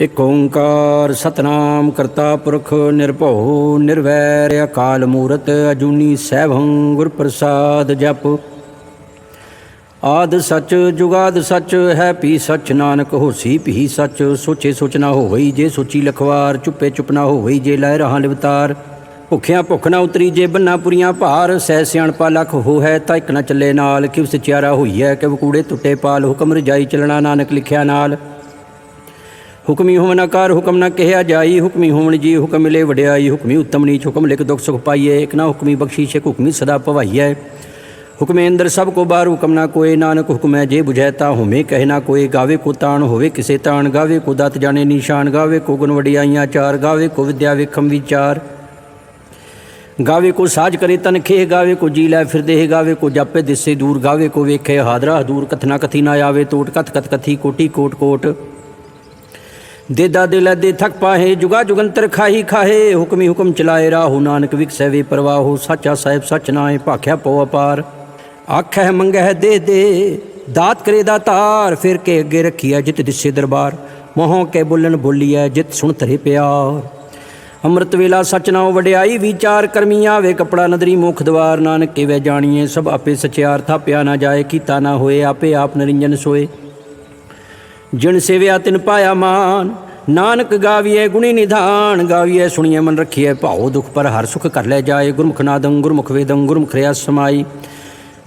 एक ओंकार सतनाम करता पुरख निर्भौ निर्वैर अकाल मूरत अजूनी सैभं गुर प्रसाद जप। आद सच जुगाद सच है पी सच नानक होसी पी सच। सोचे सोच ना होई जे सोची लखवार, चुपे चुप ना होई जे लै रहा लिवतार। भुखिया भुख ना उतरी जे बन्ना पुरियां भार, सै सियाणपा लख हो है ता इक ना चले नाल। किव सचियारा होई है कि कूड़े टुटे पाल, हुक्म रजाई चलना नानक लिखिया नाल। हुक्मी होवन आकार हुक्म न कहिया जाई, हुक्मी होवन जी हुक्म मिले वड्याई। हुक्मी उत्तम नीच हुक्म लिख दुख सुख पाइए, एक ना हुक्मी बख्शीश एक हुक्मी सदा पवाइए। हुक्मे अंदर सब को बार हुक्म ना कोई, नानक हुक्म है जे बुझैता होमे कहे ना कोई। गावे को ताण होवे किसे ताण, गावे को दात जाने निशान। गावे को गुण वडियाइयाँ चार, गावे को विद्या विखम विचार। गावे को साज करे तन खेह, गावे को जी लै फिर देह। गावे को जापे दिसे दूर, गावे को वेखे हादरा दूर। कथना कथी ना आवे टोट, कथ कथ कथी कोटि कोट कोट। देदा दिला दे थक पाहे, जुगा जुगंतर खाही खाहे। हुक्मी हुक्म चलाए राहु, नानक विकसै वे परवाहो। साचा साहिब सच नाए भाख्या पौ अपार। आखै मंगै दे दे दात करे दातार, फिर के अगे रखिया जित दिसे दरबार। मोहों के बोलन बोलिए जित सुन धरे प्यार। अमृत वेला सच नाओ वड्याई विचार, करमी आवे कपड़ा नदरी मुख द्वार। नानक के वै जानिए सब आपे सचियार, थाप्या ना जाए कीता ना होए आपे आप निरंजन सोए। जिन सेव्या तिन पाया मान, नानक गाविए गुणी निधान। गाविए सुनिए मन रखिए भाओ, दुख पर हर सुख कर ले जाए। गुरमुख नादं गुरमुख वेदं गुरमुख रया समाई।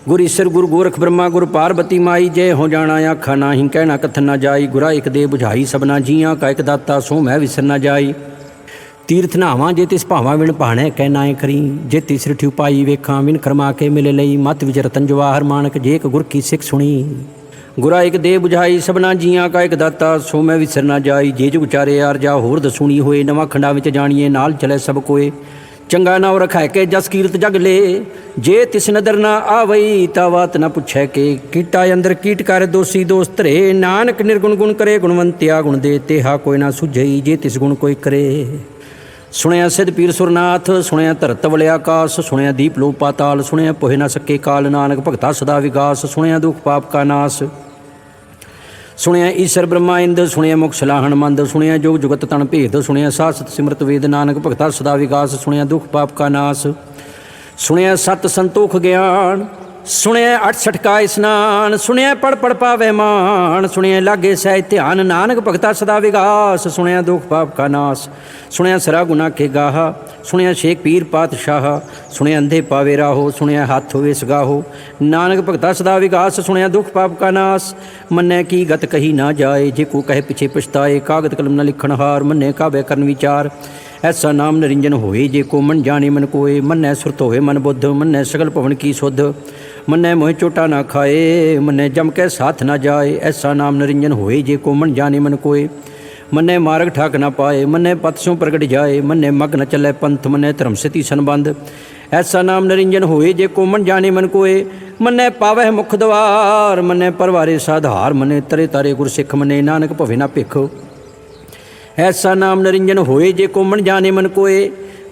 गुर ईसर गुरु गोरख ब्रह्मा गुरु पार्वती माई। जय हो जाना आखा नाही कहना कथन ना जाई। गुरा एक दे बुझाई सबना जियां, का एक दाता सो मैं विसर ना जाई। तीर्थ नावां जे तिस भावां विण भाणे कह नाए करी। जे तीसरी ठिउ पाई वेखां विन कर्मा के मिले लई। मत विच रतन जवाहर मानक, जे एक गुर की सिख सुनी। गुरा एक दे बुझाई सबना जियां, का एक दाता सो मैं विसर ना जाई। जे जुग चारे यार जा होर दसूनी होए, नवां खंडा विच जानिए नाल चले सब कोए। चंगा नाव रखै के जस कीरत जग ले, जे तिस नदर ना आवई ता बात ना पुछै के। कीटा अंदर कीट कर दोषी दोष धरे, नानक निर्गुण गुण करे गुणवंत्या गुण दे। तेहा कोई ना सुझई जे तिस गुण कोई करे। सुनया सिद्ध पीर सुरनाथ, सुनया धरत वले आकाश। सुनया दीप लो पाताल, सुनया पोहे ना सके काल। नानक भगता सदा विगास, सुनया दुख पाप का नाश। सुनया ईश्वर ब्रह्मा इंद, सुनया मुख सलाहन मंद। सुनया जोग जुगत तन भेद, सुनया सासत सिमरत वेद। नानक भगता सदा विगास, सुनया दुख पाप का नाश। सुनया सत संतोख ज्ञान, सुनया 68 का स्नान। सुनया पढ़ पढ़ पावे मान, सुनया लागे सह ध्यान। नानक भगता सदा विगास, सुनया दुख पाप का नाश। सुनया सरा गुना के गाहा, सुनया शेख पीर पातशाह। सुनया अंधे पावे राहो, सुनया हाथ होवे सगाहो। नानक भगता सदा विगास, सुनया दुख पाप का नाश। मन्ने की गत कही ना जाए, जे को कहे पिछे पछताए। कागत कलम न लिखण हार, मन्ने काव्य करन विचार। ऐसा नाम निरंजन होए, जे को मन जाने मन कोय। मन्ने सुरत होवे मन बुद्ध, मन्ने सगल भवन की सुध। मन्ने मोह चोटा ना खाए, मन्ने जम के साथ ना जाए। ऐसा नाम निरंजन होए, जे को मन जाने मन कोय। मन्ने मार्ग ठाक ना पाए, मन्ने पथ सो प्रगट जाए। मन्ने मग न चले पंथ, मन्ने धर्म से तीसन बंद। ऐसा नाम निरंजन होए, जे को मन जाने मन कोय। मन्ने पावह मुख द्वार, मन्ने परवारे साधार। मन्ने तरे तारे गुर सिख, मन्ने नानक भवे ना भिख। ऐसा नाम निरंजन होए, जे को मन जाने मन कोय।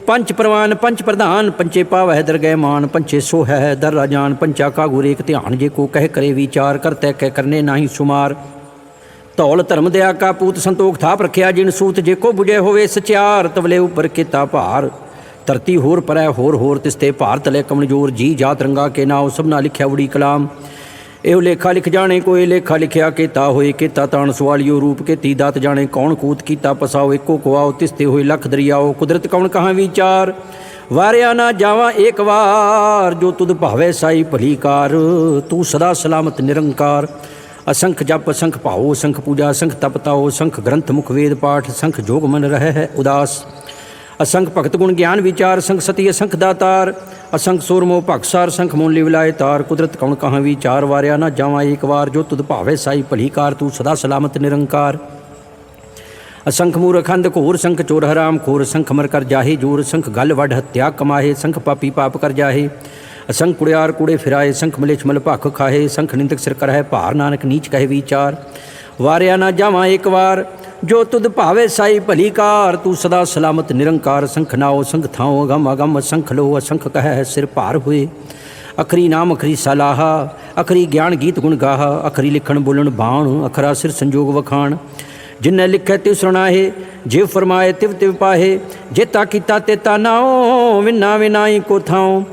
पंच प्रवान पंच प्रधान, पंचे पावह दरगह मान। पंचे सो है दर राजान, पंचा का गुर एक ध्यान। जे को कह करे विचार, करते कह करने नाही सुमार। धौल धर्म दया का पूत, संतोख थाप रखिया जिन सूत। जे को बुझे होवे सचियार, तवले ऊपर केता भार। धरती होर परै होर होर, तिसते भार तले कमजोर। जी जात रंगा के नाव, सबना लिखिया उड़ी कलाम। एहो लेखा लिख जाने कोई, लेखा लिखिया केता होए। केता ताण सवालियो रूप, केती दात जाने कौन कूत। कीता पसाओ एको कुआओ, तिसते होए लख दरियाओ। कुदरत कौन कहाँ विचार, वारिया ना जावा एक बार। जो तुद भावे साई भली कार, तू सदा सलामत निरंकार। असंख जप असंख भाओ, असंख पूजा असंख तपताओ। असंख ग्रंथ मुख वेद पाठ, असंख जोग मन रहे है उदास। असंख भगत गुण ज्ञान विचार, असंख सती असंख दातार। असंख सोर मोह भगसार, असंख मोन लिवलाए तार। कुदरत कौन कहाँ विचार, वारिया ना जावा एक बार। जो तुद भावे साई भली कार, तू सदा सलामत निरंकार। असंख मूर्ख अंध घोर, संख चोर हराम खोर। संख मर कर जाहे जोर, संख गल वड हत्या कमाहे। संख पापी पाप कर जाहे, असंख कुड़ियार कूड़े फिराए। संख मलेच मल भख खाहे, संख निंदक सिर करहे भार। नानक नीच कहे विचार, वारिया ना जावा एक बार। जो तुद भावे साई भली कार, तू सदा सलामत निरंकार। संख नाओ संख थाओ अगम अगम, असंख लो असंख कह सिर भार हुए। अखरी नाम अखरी सलाहा, अखरी ज्ञान गीत गुण गाहा। अखरी लिखण बोलण बाण, अखरा सिर संजोग वखाण। जिन्नै लिखे तिव सुनाहे, जिव फरमाए तिव तिव पाहे। जेता कीता तेता नाओ, विना विनाई को थाओ।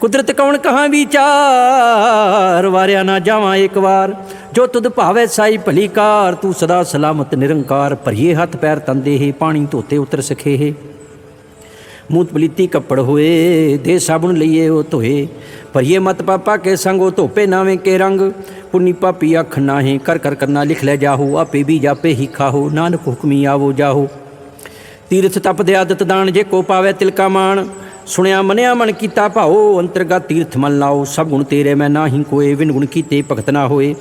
कुदरत कौन कहाँ विचार, वारिया ना जावां एक बार। जो तुद भावे साई भली कार, तू सदा सलामत निरंकार। भरिए हथ पैर तन देहे, पानी धोते उतर सखे है। मूत पलीती कपड़ होए, दे साबुन लइए ओ धोए। भरिए मत पापा के संग, ओ धोपे नावे के रंग। पुन्नी पापी आख नाहे, कर कर करना लिख ले जाहो। आपे भी जापे ही खाहो, नानक हुक्मी आवो जाहो। तीर्थ तप दे आदत दान, जे को पावे तिलका मान। सुनिया मनिया मन कीता भाओ, अंतरगत तीर्थ मन लाओ। सब गुण तेरे मैं नाही कोय, विन गुण कीते भगत ना होए।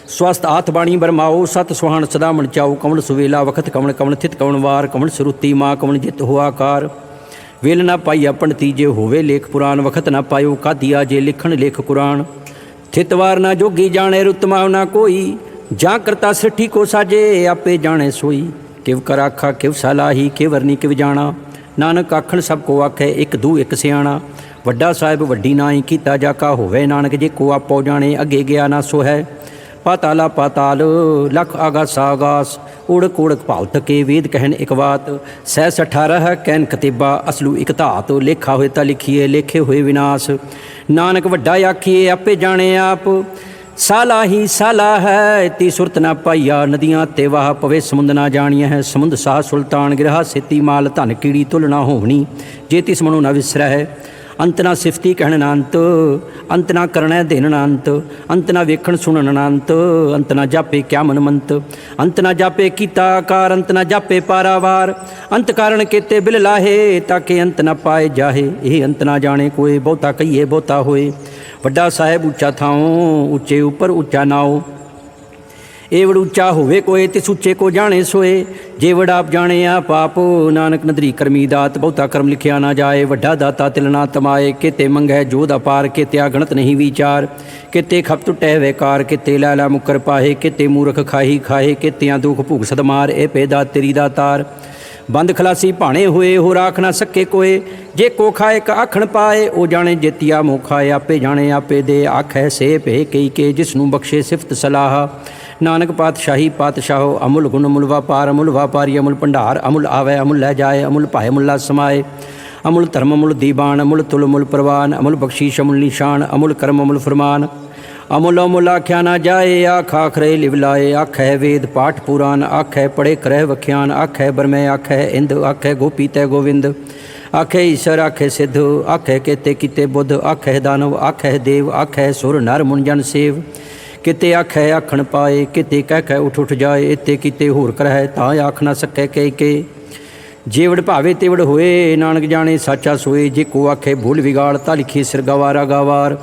स्वस्थ हाथ बाणी बरमाओ, सत सुहान सदा मन चाओ। कमल सुवेला वखत कमल, कमल थित कमल वार। कमल सरुती माँ, कमल जित हो आकार। वेल ना पाई पंडिती, जे होवे लेख पुराण। वखत ना पायो कादिया, जे लिखण लेख कुरान। थितवार ना जोगी जाने, रुतमाव ना कोई। जा करता सृष्टि को साजे, आपे जाने सोई। किव कर आखा किव सलाही, किव वरनी किव जाना। नानक आखण सब को आखे, एक दू एक सियाणा। वड्डा साहिब वड्डी नाई, कीता जाका होवे नानक। जे को आपो जाने, अगे गया ना सो है। पाताला पाताल, लख आगास आगास। उड़क उड़क भाव थके, वेद कहन एक बात। 618 कैन कतेबा, असलू एक धात। लेखा होए ता लिखिए, लेखे हुए विनाश। नानक वड्डा आखिए, आपे जाने आप। साला ही साला है, ती सुरत ना पाइया। नदियाँ ते वाह पवे, समुंद ना जानिया है। समुंद साह सुल्तान, गिरहा सेती माल। धन कीड़ी तुल ना होवनी, जे तिस मनो ना विसरै है। अंत ना सिफती कहण ना अंत, अंत ना करना देन ना अंत। अंत ना वेखण सुनन ना अंत, अंत ना जापे क्या मन मंत। अंत ना जापे कीता आकार, अंत ना जापे पारावार। अंत कारण केते बिल लाहे, ताके अंत ना पाए जाहे। यह अंत ना जाने कोय, बहुता कहिए बहुता होए। वड्डा साहेब ऊँचा थाओ, ऊँचे ऊपर ऊँचा नाओ। एवड़ ऊँचा होवे कोय, तिस ऊँचे को जाने सोए। जेवड़ आप जाने आप आप, नानक नदरी करमी दात। बहुता कर्म लिखिया ना जाए, वड्डा दाता तिल ना तमाए। केते मंगै जोध अपार, केत्या गणत नहीं विचार। केते खप टुटै वैकार, केते लैला मुकर पाहे। केते मूर्ख खाही खाहे, केत्या दुख भूख सदमार। ए पे दात तेरी दातार। बंद खलासी भाणे होए, हो राख ना सके कोय। जे को खाए का आखण पाए, ओ जाने जेतिया मोह खाए। आपे जाने आपे दे, आखै से पे कई के। जिसनू बख्शे सिफत सलाह। नानक पातशाही पातशाहो, अमुल गुण अमुल वापार। अमुल वापारी अमुल भंडार, अमुल आवे अमुल लै जाए। अमुल पाए अमुला समाए। अमुल धर्म अमुल दीवान। अमुल तुल अमुल प्रवान। अमुल बख्शीश अमुल निशान। अमुल कर्म अमुल फरमान। अमुल अमुल आख्या ना जाए, आख आखरे लिवलाए। आखै वेद पाठ पुराण, आखै पढ़े करह वख्यान। आखै बरमै आखै इंद, आखै गोपी तै गोविंद। आखै ईश्वर आखै सिद्ध, आखै केते कीते बुद्ध। आखै दानव आखै देव, आखै सुर नर मुन जन सेव। किते आखै आखण पाए, किते कह कह उठ उठ जाए। इते किते होर करह, तां आख ना सकै कह के। जेवड़ भावे तेवड़ होए, नानक जाने साचा सोए। जे को आखे भूल विगाड़, ता लिखी सिर गवारा गवार।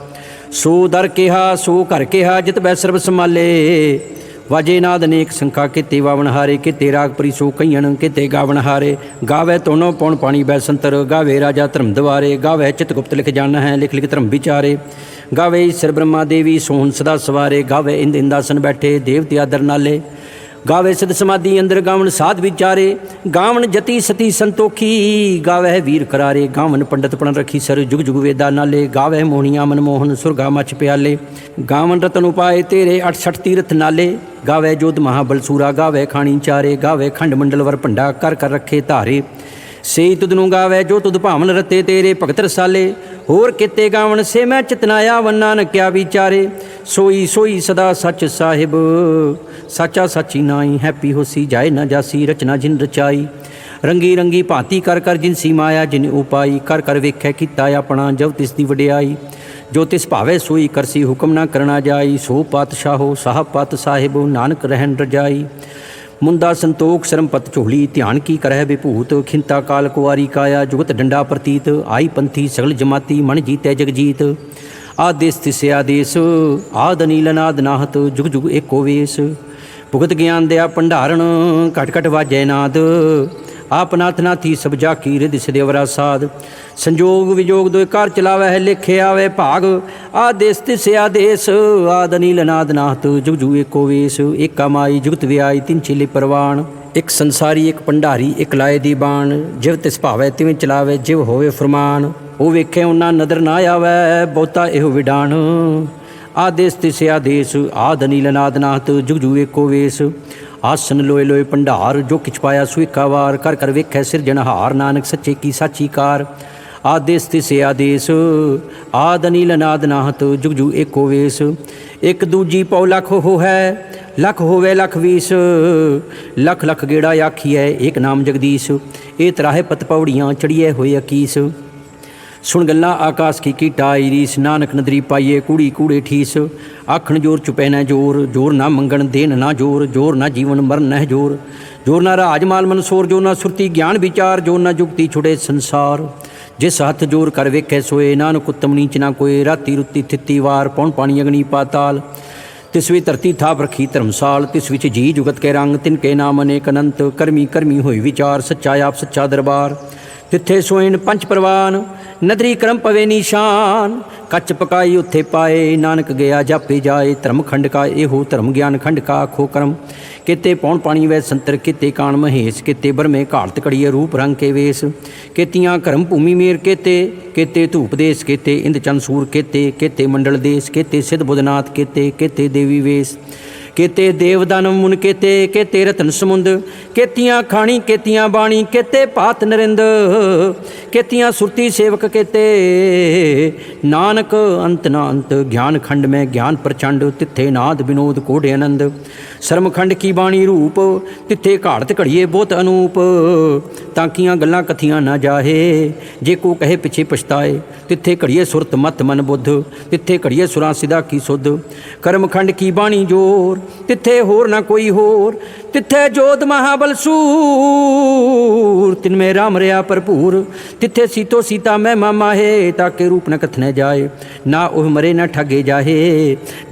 सो दर केहा सो घर केहा, जित बै सर्ब संभाले। वाजे नाद अनेक संखा, किते वावन हारे। किते राग परी सो कईयन, किते गावन हारे। गावे तोनो पौन पानी बै संतर। गावे राजा धर्म द्वारे। गावे चित गुप्त लिख जान है, लिख लिख धर्म विचारे। गावे ईश्वर ब्रह्मा देवी, सोहन सदा सवारे। गावे इंद इंदासन बैठे, देवते आदर नाले। गावे सिद्ध समाधि अंदर, गावन साध विचारे। गावन जति सती संतोखी, गावे वीर करारे। गावन पंडित पण रखी सर, जुग जुग वेदा नाले। गावे मोहनिया मनमोहन, सुरगा मच प्याले। गावन रतन उपाय तेरे, 68 तीर्थ नाले। गावे जोध महाबल सूरा, गावे खाणी चारे। गावे खंड मंडल वर भंडा, कर कर रखे धारे। सेई तुदनू गावे, जो तुद भावन रते तेरे। भगत रसाले होर किते गावन, से मैं चितनाया वन। नानक क्या विचारे, सोई सोई सदा सच साहिब। साचा साची नाई, हैप्पी होसी जाए ना जासी। रचना जिन रचाई, रंगी रंगी भांति कर कर। जिनसी माया जिन उपाई, कर कर वेखै कीता अपना। जब तिस दी वडियाई, जो तिस भावे सोई करसी। हुक्म ना करना जाई, सो पातशाहो साहब पात साहिब। नानक रहन रजाई, मुंदा संतोख शरमपत झोली। ध्यान की करह विभूत, खिंता काल कुआरी काया। जुगत डंडा प्रतीत, आई पंथी सगल जमाती। मन जीतै जगजीत, आदेश तिस आदेश। आद नील नाद नाहत, जुग जुग एको वेश। भुगत ज्ञान दया भंडारण, घट घट वाजै नाद। आप नाथ नाथी सब जाकी, रिद सदेवरा साध। संजोग विजोग दोय कार चलावै है, लेखे आवे भाग। आदेश तिस आदेश, आद नील नाद नाहत। जुग जुग एको वेश, एका माई जुगत व्याई। तिन चेले परवान, एक संसारी एक भंडारी। एक लाए दी बाण, जिव तिस भावै तिवें चलावे। जिव होवे फरमान, ਉਹ ਵੇਖੇ ਉਹਨਾਂ ਨਦਰ ਨਾ ਆਵੈ। ਬਹੁਤਾ ਇਹੋ ਵਿਡਾਣ, आदेश तिसे आदेश आद अनिल अनाद नाहत जुग जुग एको वेश। आसन लोए लोए भंडार जो किछ पाया सुइका वार कर कर वेखै सिरजनहार नानक सच्चे की साची कार। आदेश तिसे आदेश आद अनिल अनाद नाहत जुग जुग एको वेश। एक दूजी पौ लख हो है लख होवे लख वीस लख लख गेड़ा आखिए एक नाम जगदीश। ए तराहे पत पौड़ियाँ चढ़िए होए अकीस। सुन गल्ला आकाश की कीटा रीस नानक नदरी पाइए कूड़ी कूड़े ठीस। आखण जोर चुपै न जोर जोर ना मंगण देन ना जोर जोर ना जीवन मरण न जोर। जोर ना राजमाल मनसोर जो ना सुरती ज्ञान विचार जो ना जुगती छुड़े संसार। जिस हथ जोर कर वेखे सोए नानक उत्तम नीच ना कोई। राती रुती थित्ती वार पौन पानी अग्नि पाताल। तिसवी धरती थाप रखी धर्मसाल तिस विच जी जुगत के रंग तिनके नाम अनेक अनंत। करमी करमी होई विचार सच्चा आप सच्चा दरबार। तिथे सोइन पंच परवान नदरी क्रम पवे निशान। कच पकाई उत्थे पाए नानक गया जापे जाए। धर्म खंड का एहो धर्म ज्ञान खंड का आखो कर्म। केते पौन पानी वै संतर केते कान महेश। केते बरमे घालत कड़िए रूप रंग के वेश। केतियाँ कर्म भूमि मेर केते केते धूप देश। केते इंद चंद सूर केते केते मंडल देश। केते सिद्ध बुधनाथ केते केते देवी वेश। केते देव दानव मुन केते केते रतन समुंद। केतियाँ खाणी केतियाँ बाणी केते पात नरिंद। केतियाँ सुरती सेवक केते नानक अंत ना अंत। ज्ञान खंड में ज्ञान प्रचंड तिथे नाद विनोद कोडे आनंद। शर्म खंड की बाणी रूप तिथे घाड़त घड़िए बहुत अनूप। ताकियाँ गल्लां कथियाँ ना जाहे जे को कहे पिछे पछताए। तिथे घड़िए सुरत मत मन बुद्ध तिथे घड़िए सुरां सिदा की सुध। कर्म खंड की बाणी जोर तिथे होर ना कोई होर। तिथे जोध महाबल सूर तिनमें राम रया भरपूर। तिथे सीतो सीता मैं मामा है ताके रूप न कथने जाए। ना ओह मरे न ठगे जाहे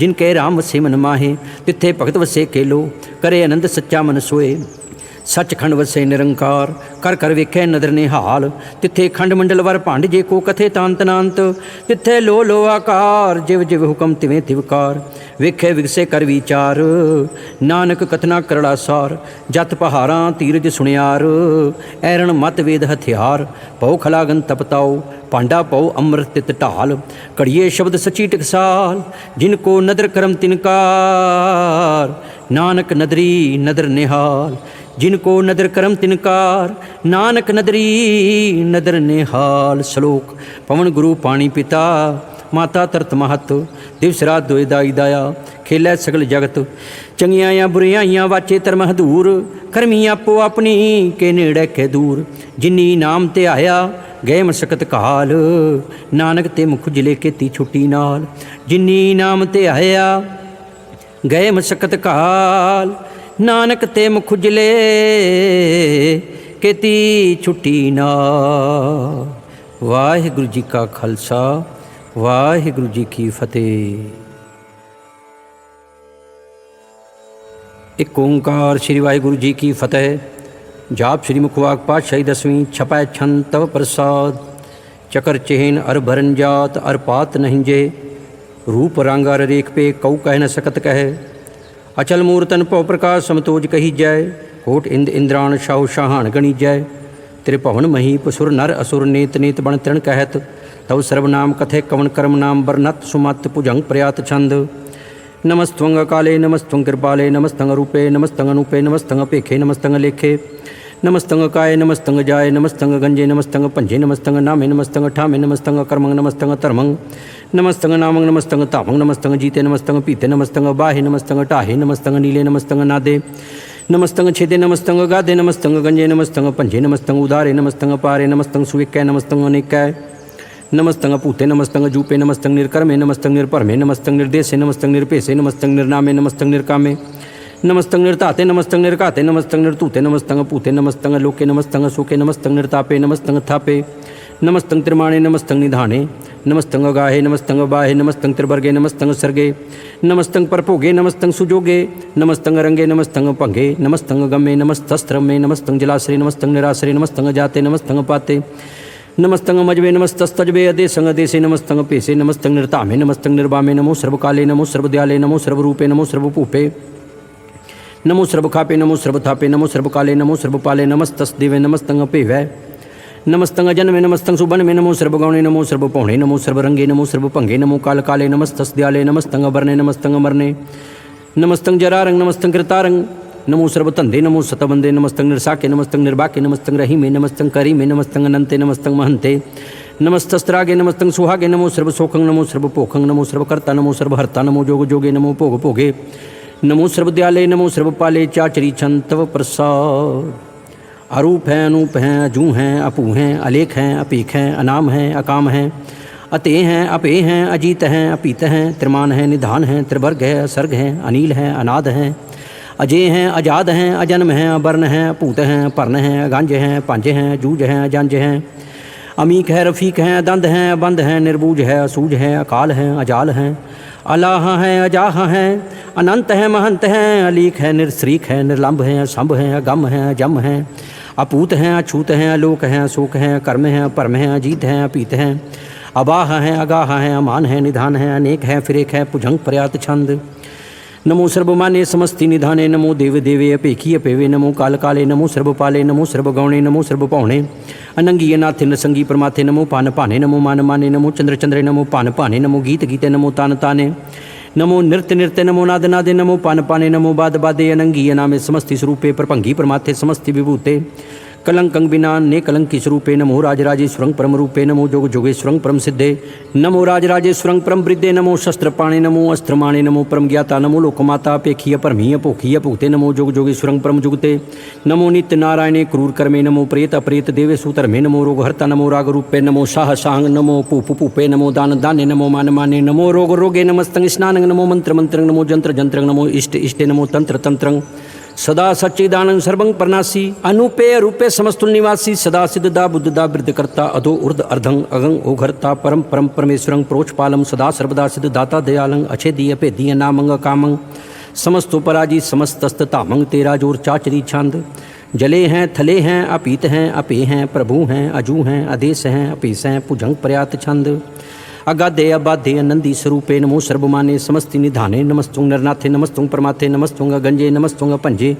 जिनके राम वसे मन माहे। तिथे भगत वसे केलो करे आनंद सच्चा मन सोए। सचखंड वसे निरंकार कर कर वेखे नदर निहाल। तिथे खंड मंडल वर भांड जे को कथे तांत नांत। तिथे लो लो आकार जिव जिव हुकम तिवें तिवकार। वेखे विगसे कर विचार नानक कथना करड़ा सार। जत पहारां तीरज सुनियार ऐरण मत वेद हथियार। पौ खलागन तपताओ पांडा पौ अमृत तित ढाल। कड़िए शब्द सची टकसाल जिनको नदर करम तिनकार। नानक नदरी नदर निहाल जिनको नदर करम तिनकार। नानक नदरी नदर निहाल। श्लोक पवन गुरु पानी पिता माता तरत महत। दिवस रात दोए दाई दाया खेलै सगल जगत। चंगियां या बुरियां वाचे धर्म हदूर। करमी आपो अपनी के नेड़े के दूर। जिन्नी नाम ते आया गए मशकत काल। नानक ते मुख जिले केती छुट्टी नाल। जिन्नी नाम ते आया गए मशकत काल। नानक ते मुख जिले केती छुट्टी नाल। वाहिगुरू जी का खालसा वाहिगुरू जी की फतेह। एक ओंकार श्री वाहिगुरू जी की फतेह। जाप श्री मुखवाक पातशाही 10वीं छपै छंद तव प्रसाद। चकर चेहन अर भरन जात अर पात नहीं जे। रूप रंग अर रेख पे कऊ कह न सकत कहे। अचल मूर्तन पौ प्रकाश समतोज कही जय। कोट इंद इंद्राण शाहु शाहान गणी जय। त्रिभवन महीप सुर नर असुर नेत नेत बण तृण कहत। तव सर्वनाम कथे कवन कर्म नाम बरनत सुमत भुजंग प्रयात छंद। नमस्तंग काले नमस्तंग कृपाले नमस्तंग रूपे नमस्तंग अनूपे नमस्तंग पेखे नमस्तंग लेखे। नमस्तंग काय नमस्तंग जाय नमस्तंग गंजे नमस्तंग पंजे नमस्तंग नामे नमस्तंग ठामे नमस्तंग कर्मंग नमस्तंग धर्मंग नमस्तंग नामंग नमस्तंग तामंग नमस्तंग जीते नमस्तंग पीते नमस्तंग बाहे नमस्तंग टाहे नमस्तंग नीले नमस्तंग नादे नमस्तंग छेदे नमस्तंग गादे नमस्तंग गंजे नमस्तंग पंजे नमस्तंग उदारे नमस्तंग पारे नमस्तंग सुविकै नमस्तंग अनेकै नमस्तंग पूते नमस्तंग जूपे नमस्तंग निर्कर्मे नमस्तंग निर्भरमे नमस्तंग निर्देशे नमस्तंग निर्पेशे नमस्तंग निर्नामे नमस्तंग निर्कामे नमस्तंग निर्ताते नमस्तंग निर्काते नमस्तंग निर्तूते नमस्तंग पूते नमस्तंग लोके नमस्तंग सुखे नमस्तंग निर्तापे नमस्तंग थापे नमस्तंग त्रिमाणे नमस्तंग निधाने नमस्तंग गाहे नमस्तंग बाहे नमस्तंग त्रिवर्गे नमस्तंग सर्गे नमस्तंग परभोगे नमस्तंग सुजोगे नमस्तंग रंगे नमस्तंग भंगे नमस्तंग गमे नमस्तस्त्र में नमस्तंग जलाश्रय नमस्तंग निराश्रय नमस्तंग जाते नमस्तंग पाते नमस्तंग मजबे नमस्तस्तजबे अदेशंग देशे नमस्तंग पेशे नमस्तंग निर्तामे नमस्तंग निर्वामे नमो सर्वकाले नमो सर्वदयाले नमो सर्वरूपे नमो सर्वभूपे नमो सर्वखापे नमो सर्वथापे नमो सर्वकाले नमो सर्वपाले नमस्तस्देवे नमस्तंग पेवै नमस्तंग अजन्मे नमस्तंग सुबन्मे नमो सर्वगौणे नमो सर्वपौणे नमो सर्वरंगे नमो सर्वभंगे नमो काल काले नमस्तस्दयाले नमस्तंग अवर्णे नमस्तंग अमरणे नमस्तंग जरारंग नमस्तंग कृतारंग नमो सर्वतंदे नमो सतबंदे नमस्तंग निर्साके नमस्तंग निर्बाके नमस्तंग रहीमे नमस्तंग करीमे नमस्तंग अनंते नमस्तंग महंते नमस्तस्त्रागे नमस्तंग सुहागे नमो सर्वसोखंग नमो सर्वपोखंग नमो सर्वकर्ता नमो सर्वहर्ता नमो जोग जोगे नमो भोग भोगे नमो सर्वदयाले नमो सर्वपाले चाचरी छंद तव प्रसाद। अरूप हैं अनूप हैं अजू हैं अपू हैं अलेख हैं अपीख हैं अनाम हैं अकाम हैं अते हैं अपे हैं अजीत हैं अपीत हैं त्रिमान हैं निधान हैं त्रिवर्ग है असर्ग हैं अनील हैं अनाद हैं अजय हैं अजाद हैं अजन्म हैं अवर्ण हैं अपूत हैं पर्ण हैं अगांज हैं पांज हैं जूझ हैं अजंज हैं अमीक है रफ़ीक हैं दंद हैं अबंध हैं निर्बूज है असूझ है अकाल हैं अजाल हैं अलाह हैं अजाह हैं अनंत हैं महंत हैं अलीक है निर्श्रीक है निर्लंब हैं असंभ हैं अगम हैं अजम हैं अपूत हैं अछूत हैं अलोक हैं अशोक हैं कर्म हैं परम हैं अजीत हैं अपीत हैं अबाह हैं अगाह हैं अमान हैं निधान हैं अनेक हैं फिरेक है पुजंग पर्यात छंद। नमो सर्वमाने समस्ति निधाने नमो देव देवे अपेखी अपेवे नमो काल काले नमो सर्वपाले नमो सर्वगौणे नमो सर्वपौणे अनंगी नाथे नसंगी परमाथे नमो पान पाने नमो मान माने नमो चंद्र चंद्रे नमो पान पाने नमो गीत गीते नमो तान ताने नमो नृत्य नृत्य नमो नाद नादे नमो पान पाने नमो बाद बादे अनंगी नामे समस्ति स्वरूपे प्रपंगी परमाथे समस्ति विभूते कलंकं बिना ने कलंकी स्वरूपे नमो राजराजेश्वरं परम रूपे नमो जोग जोगेश्वरं परम सिद्धे नमो राजराजेश्वरं परम वृद्धे नमो शस्त्रपाणे नमो अस्त्रमाणे नमो परम ज्ञाता नमो लोकमाता अपेखीय परमीय पोखीय पुगते नमो जोग जोगेश्वरं परम जुगते नमो नित्य नारायणे क्रूर कर्मे नमो प्रेत अप्रेत देवेशु धर्मे नमो रोगहर्ता नमो राग रूपे नमो साह सांग नमो पूप पूपे नमो दान दाने नमो मान माने नमो रोग रोगे नमस्तंग स्नानं नमो मंत्र मंत्रं नमो जंत्र जंत्रं नमो इष्ट इष्टे नमो तंत्र तंत्रं सदा सच्चिदानंद सर्वं परनासी अनूपे रूपे समस्तुल निवासी सदा सिद्धदा बुद्धदा वृद्धकर्ता अधो ऊर्ध अर्धं अगं ओघर्ता परम परम परमेश्वरं प्रोचपालम सदा सर्वदा सिद्धदाता दयालं अछेदीय भेदीय नामंग कामं समस्तोपराजी समस्तस्ततामंग तेरा जोर चाचरी छंद। जले हैं थले हैं अपीत हैं अपे हैं प्रभु हैं अजू हैं अदेश हैं अपेश हैं पुजंग पर्यात छंद। अगाधे अबाधे अनंदी स्वरूपे नमो सर्वमाने समस्ति निधाने नमस्तुंग नरनाथे नमस्तुंग परमाथे नमस्तुंग गंजे नमस्तुंग पंजे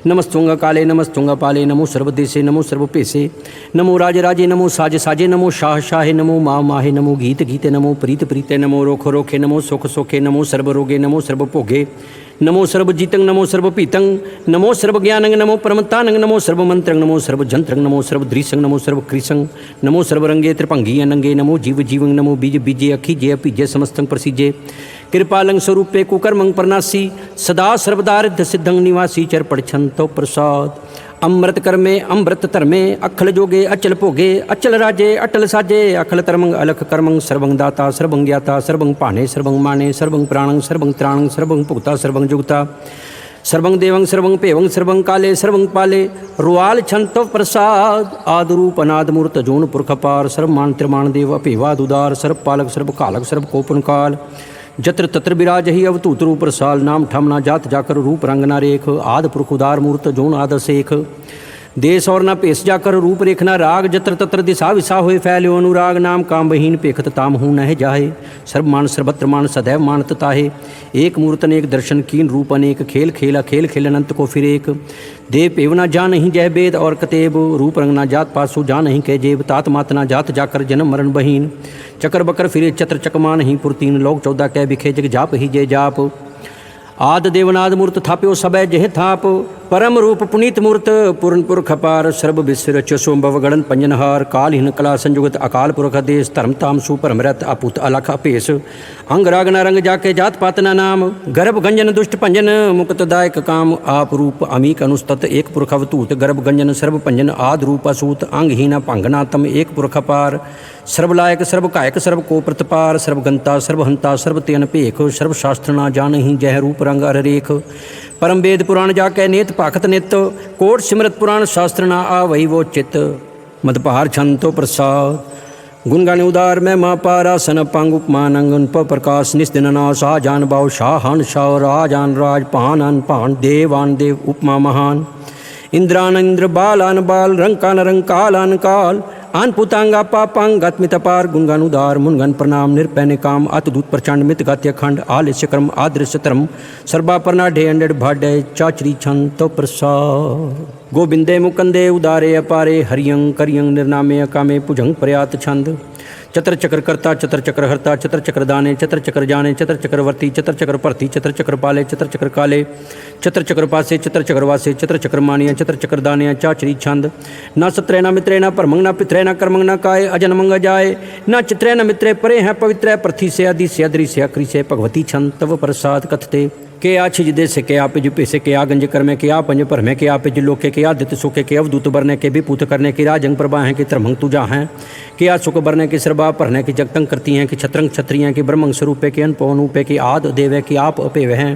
नमस्तुंग काले नमस्तुंग पाले नमो सर्वदेशे नमो सर्वपेशे नमो राजराजे नमो साज साजे नमो शाह शाहे नमो मा माहे नमो गीत गीते नमो प्रीत प्रीते नमो रोख रोखे नमो सुख सोखे नमो सर्वरोगे नमो सर्वभोगे नमो सर्वजीतं नमो सर्वपीतं नमो सर्वज्ञानं नमो परमतानं नमो सर्वमंत्रं नमो सर्वजंत्रं नमो सर्वदृशं नमो सर्वकृशं नमो सर्वरंगे त्रिपंगी अनंगे नमो जीव जीवं नमो बीज बीजे अखीजे अपीजे समस्तं प्रसीजे कृपालं स्वरूपे कुकर्मं परनासी सदा सर्वदारिद्ध सिद्धं निवासी चर पड़छंतो प्रसाद। अमृत कर्मे अमृत धर्मे अखल जोगे अचल भोगे अचल राजे अटल साजे अखल तरमंग अलख कर्मंग सर्वं दाता सर्वं ज्ञाता सर्वं पाने सर्वं माने सर्वं प्राणं सर्वं त्राणं सर्वं पुगता सर्वं जुगता सर्वं देवं सर्वं पेवं सर्वं काले सर्वं पाले रुआल छंतो प्रसाद। आदरूप अनाद मूर्त जोन पुरखपार सर्वमान त्रिमान देव अपेवाद उदार सर्व पालक सर्व कालक सर्व कोपन काल जत्र तत्र विराज ही अवतूत रूप रसाल नाम ठमना जात जाकर रूप रंगना रेख आद पुरख उदार मूर्त जोन आदर शेख देश और न पेश जाकर रूप रेखना राग जत्र तत्र दिशा विशा हुए फैल्यो अनुराग नाम काम बहीन पेखत ताम हूँ नह जाहे सर्वमान सर्वत्र मान सदैव मानत ताहे एक मूर्त अनेक दर्शन कीन रूप अनेक खेल खेला खेल खेल अनंत को फिर एक देव पेवना जा नहीं जय वेद और कतेब रूप रंगना जात पासु जा नहीं कह जेब तात मातना जात जाकर जन्म मरण बहीन चकर बकर फिरे चत्र चकमान ही पुरतीन लोक 14 कह बिखे जग जाप ही जय जाप आद देवनाद मूर्त थाप्यो सबय जह थाप परम रूप पुनीत मूर्त पूर्ण पुरख अपार सर्व विश्व रच्यो सोमभव गणन पंजनहार कालहीन कला संयुगत अकाल पुरख देश धर्म ताम सुपरमृत अपुत अलख अपेश अंग रागना रंग जाके जात पातना नाम गर्भ गंजन दुष्ट पंजन मुक्तदायक काम आप रूप अमीक अनुस्तत एक पुरख अवतूत गर्भ गंजन सर्व पंजन आद रूप असूत अंगहीना पंगनातम एक पुरख अपार सर्वलायक सर्व कायक सर्व को प्रतपार सर्वगंता सर्वहंता सर्वतेन पेख सर्वशास्त्र ना जान ही जय रूप रंग अररेख परम वेद पुराण जाकै नेत पाखत नित कोट सिमरत पुराण शास्त्र ना आ वही वो चित मदपहार छंतो प्रसाद गुणगान उदार मैं माँ पारासन पांग उपमानंगन प प्रकाश निस्दिनना शाह जान बाव शाहान शाह राजान राज पान पान देवान देव उपमा महान इंद्रान इंद्र बालान बाल रंकान रंकालान काल आन पुतांगा पापांग गतमितपार गुणगानुदार मुनगन प्रणाम निरपै निकाम अतदूत प्रचंड मित गात्य खंड आलस्य क्रम आदृश्य तरम सर्वापरना ढे अंडे भाडे चाचरी छंद तो प्रसाद गोविंदे मुकंदे उदारे अपारे हरियं करियं निर्नामे अकामे पुजंग प्रयात छंद चतर चक्र कर्ता चतर चक्र हरता चतर चक्र दाने चतर चक्र जाने चतर चक्रवर्ती चतर चक्र भरती चतर चक्र पाले चतर चक्र काले चतर चक्र पासे चतर चक्र वासे चतर चक्र मानिया चतर चक्र दानिया चाचरी छंद न सत्रे न मित्रे न परमंग न पित्रे न कर्मंग न काय अजन्मंग जाए न चित्रे न मित्रे परे हैं पवित्र पृथ्वी से आदि से अद्री से अक्री से भगवती छंद तव प्रसाद कथते के आछिज दे से के आप पैसे के आ गंज कर में के आ पंज पर में के आप लोके के आदित्य सोके के अवधूत बरने के विपूत करने के राजंग प्रभा हैं कि तरमंग तुजा हैं के आ सुख बरने के सरबा भरने की जगतंग करती हैं कि छत्रंग क्षत्रिय के ब्रह्मंग स्वरूपे के अनपवनूपे की आद देवे की आप अपेव हैं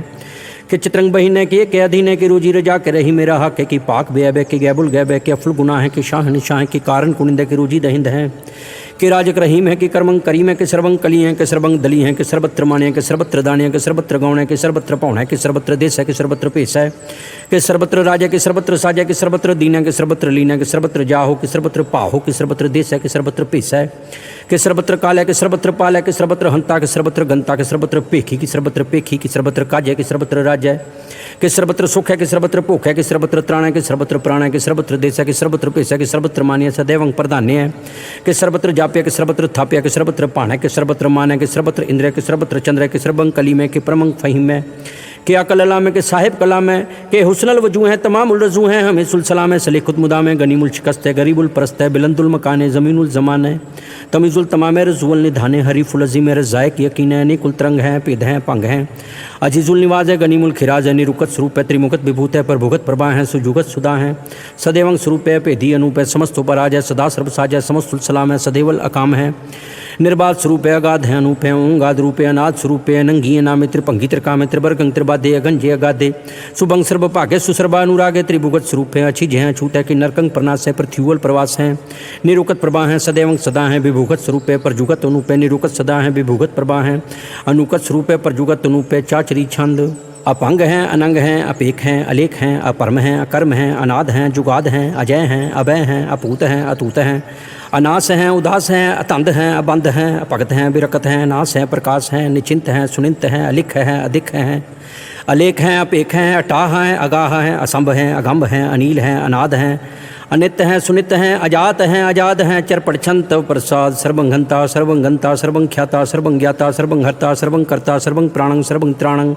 कि चित्रंग बहिने के अधीने की रोजी रजा के रही मेरा हक है कि पाक बेबे के गैबुल गैबे के अफुल गुनाह है कि शाह निशाह के कारण कुनिंदे की रोजी दहिंद है कि राजक रहीम है कि कर्मंग करीम है कि सर्वंग कली है कि सर्वंग दली है कि सर्वत्र माने है कि सर्वत्र दाने है कि सर्वत्र गौण है कि सर्वत्र पौण है कि सर्वत्र देश है कि सर्वत्र पेश है कि सर्वत्र राज है कि सर्वत्र साज है कि सर्वत्र दीन है कि सर्वत्र लीन है कि सर्वत्र जाहो कि सर्वत्र पाहो कि सर्वत्र देश है कि सर्वत्र पेश है कि सर्वत्र काल है कि सर्वत्र पाल है कि सर्वत्र हंता कि सर्वत्र गंता कि सर्वत्र पेखी कि सर्वत्र पेखी कि सर्वत्र काज है कि सर्वत्र राज है कि सर्वत्र सुख है कि सर्वत्र भूख है कि सर्वत्र त्राण है कि सर्वत्र प्राण है कि सर्वत्र देश है कि सर्वत्र पेश है कि सर्वत्र मान्य सदैवं प्रधान्य है कि सर्वत्र जाप्य कि सर्वत्र थाप्य कि सर्वत्र पाण है कि सर्वत्र मान है कि सर्वत्र इंद्र है कि सर्वत्र चंद्र है कि सर्वंग कली में कि परमंग फहीम है कि अकलला में कि साहिब कला में कि हुस्नल वजू हैं तमाम उलरजू हैं हमें सुलसलाम है सलीखुद मुदाम है गनीमुल शिकस्त है गरीबुल परस्त है बिलंदुल मकान है ज़मीनुल ज़मान है तमीज़ुल तमाम है रजुअल निधाने हरीफुल अज़ीम है रज़ायक यकीन है निकुल तरंग हैं पिद हैं पंग हैं अजीज़ुल निवाज है गनीमुल खिराज है निरुकत स्वरूप है त्रिमुखत विभूत है प्रभुगत प्रभा है सुजुगत सुधा है सदैवंग स्वरूप है पेधी अनूप है समस्त उपराज है सदा सर्वसाज है समस्तुल सलाम है सदैवल अकाम है निर्बाध स्वरूप है अगाध है अनूप है ओंगाद रूप है अनाद स्वरूप है नंगी नामे त्रिभंगी त्रिकाम है त्रिवर्गंग त्रिबाधे अगंजे अगाधे सुभंग सर्व भाग्य सुसर्बा अनुराग है त्रिभुगत स्वरूप है अच्छी जय छूट है कि नरकंग प्रनाश है पृथ्वीवल प्रवास है निरुकत प्रभा है सदैवंग सदा है विभुगत स्वरूप है परजुगत अनूप है निरुकत सदा है विभुगत प्रभा है अनुकत स्वरूप है परजुगत अनूप है चाचरी छंद अपंग हैं अनंग हैं अपेख हैं अलेख हैं अपरम हैं अकर्म हैं अनाद हैं जुगाद हैं अजय हैं अभय हैं अपूत हैं अतूत हैं अनास हैं उदास हैं अतंद हैं अबंध हैं अपगत हैं विरकत हैं नास हैं प्रकाश हैं निचिंत हैं सुनिंत हैं अलिख हैं अधिक हैं अलेख हैं अपेख हैं अटाह हैं अगाह हैं असंभ हैं अगम्भ हैं अनील हैं अनाद हैं अनित्य हैं सुनित हैं अजात हैं अजाद हैं चरपड़छंत प्रसाद सर्वंघंता सर्वंगंता सर्वंख्याता सर्वज्ञाता सर्वंहर्ता सर्वंकर्ता सर्वं प्राणं सर्वं त्राणं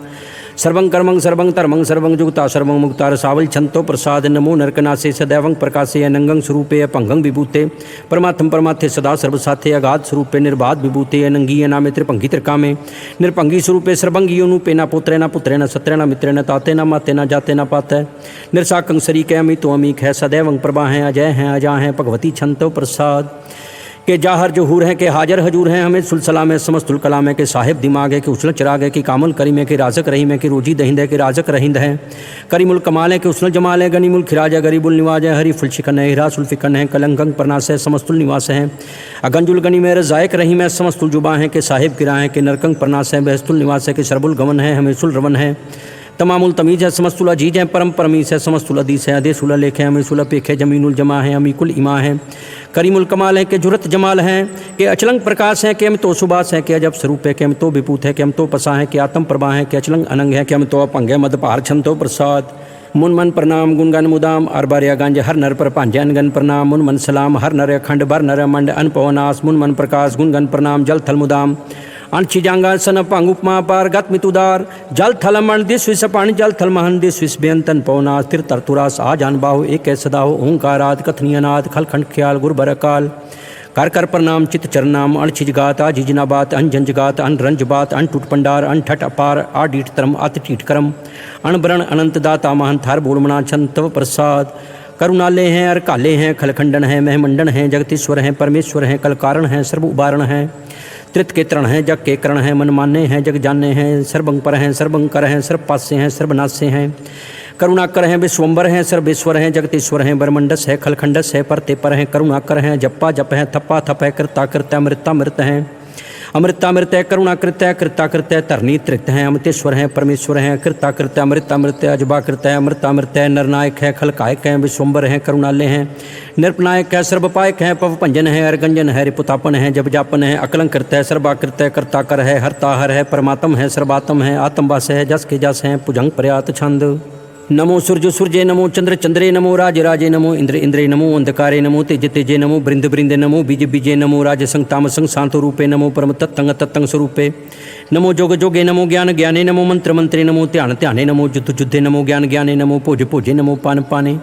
सर्वं कर्मं सर्वं धर्मं सर्वं जुगता सर्वं मुक्ता रसावल छंतो प्रसाद नमो नरकनासे सदैवं प्रकाशे अनंगं स्वरूपे अपंगं विभूते परमात्म परमात्थे सदा सर्वसाथे अगाध स्वरूपे निर्बाध विभूते अनंगी नामे त्रिभंगी त्रिकामे निर्भंगी स्वरूपे सर्वंगी अनुपे न पुत्रे न पुत्रे न सत्रे न मित्रे न ताते न माते न जाते न पाते निर्साकं शरीक है अमितो अमीक है सदैवं प्रभा हैं अजय हैं अजा हैं भगवती छंतो प्रसाद के जाहर जहूर हैं के हाजर हजूर हैं हमें सुलसलाम है समस्तुल कलाम है के साहिब दिमाग है कि उछल चराग है कि कामल करीम है कि राजक रहीम है कि रोजी दहिंद है कि राजक रहिंद है करीमुल कमाल है कि उसनल जमाल है गनीमुल खिराज है गरीबुल निवाज है हरीफुल शिकन है हिरासुल फिकन है कलंगंग प्रनाश है समस्तुल निवास है अगंजुल गनी में रजायक रहीम है समस्तुल जुबा है कि साहिब किरा है कि नरकंग प्रनाश है बहस्तुल निवास है कि शरबुल गमन है हमें सुल रवन है तमामुल तमीज़ है समस्तुल अजीज है परम परमीस है समस्तुल अदीस है अदेसुल लेख है अमीसुल पेख है जमीनुल जमा है अमीकुल इमा है करीमुल कमाल है कि जुरत जमाल है कि अचलंग प्रकाश है कि हम तो सुबास है कि अजब स्वरूप है कि हम तो विभूत है कि हम तो पसा है कि आत्म प्रभा है कि अचलंग अनंग है कि हम तो अपंग है मदपार छंतो प्रसाद मुन मन प्रणाम गुणगन मुदाम अरबार्या गंज हर नर पर पांजे अनगन प्रणाम मुन मन सलाम हर नर अखंड बर नर मंड अन पवनास मुन मन प्रकाश गुणगन प्रणाम जल थल मुदाम अणचिजांगा सन पांग उपमा पार गत मितुदार जल थल मन दिस विष पाणी जल थल महन दिस विष बेअंतन पवनास तिर तरतुरास आ जान बाहु एक सदा हो ओंकाराद कथनीयनाद खलखंड ख्याल गुर बरकाल कर कर प्रणाम चित चरनाम अणचिज गात आ जिजना बात अन जंज गात अन रंज बात अन टूट पंडार अन ठट अपार आ डीठ तरम अत टीठ करम अणब्रण अनंत दाता महन थार बोलमणा छंद तव प्रसाद करुणालय हैं अर काले हैं खलखंडन हैं महमंडन हैं जगतीश्वर हैं परमेश्वर हैं कल कारण हैं सर्व उबारण हैं त्रित के तरण हैं जग के करण हैं मन माने हैं जग जाने हैं सर्वंग पर हैं सर्वंकर हैं सर्वपास्य हैं सर्वनाश्य हैं करुणाकर हैं विश्वम्बर हैं सर्वेश्वर हैं जगतीश्वर हैं बरमंडस है खलखंडस है परते पर हैं करुणाकर हैं जप्पा जप हैं थप्पा थप है कृता कृत्या मृता मृत हैं अमृतामृत है, करुणाकृत है, कृताकृत है, धरनी तृत है, अमृतेश्वर हैं, परमेश्वर हैं, कृताकृत है, अमृतामृत है, अजबाकृत है, अमृतामृत है, नरनायक है, खलकायक हैं, विश्वम्बर हैं, करुणालय हैं, निरपनायक है, सर्वपायक हैं, पवभंजन है, अर्गंजन है, रिपुतापन है, जपजापन है, अकलंकृत है, सर्वाकृत है, कर्ताकर है, हरताहर है, परमात्म है, सर्वात्म है, आत्मवास है, जस के जस हैं, भुजंग पर्यात छंद। नमो सूर्य सूर्ये नमो चंद्र चंद्रे नमो राजे राजे नमो इंद्र इंद्रे नमो अंधकारे नमो तेज तेजे नमो बृंद बृंदे नमो बीज बीजे नमो राज संग ताम संग शांत रूपे नमो परम तत्तंग तत्तंग स्वरूपे नमो जोग जोगे नमो ज्ञान ज्ञाने नमो मंत्र मंत्रे नमो ध्यान ध्याने नमो युद्ध युद्धे नमो ज्ञान ज्ञाने नमो भोज भोजे नमो पान पाने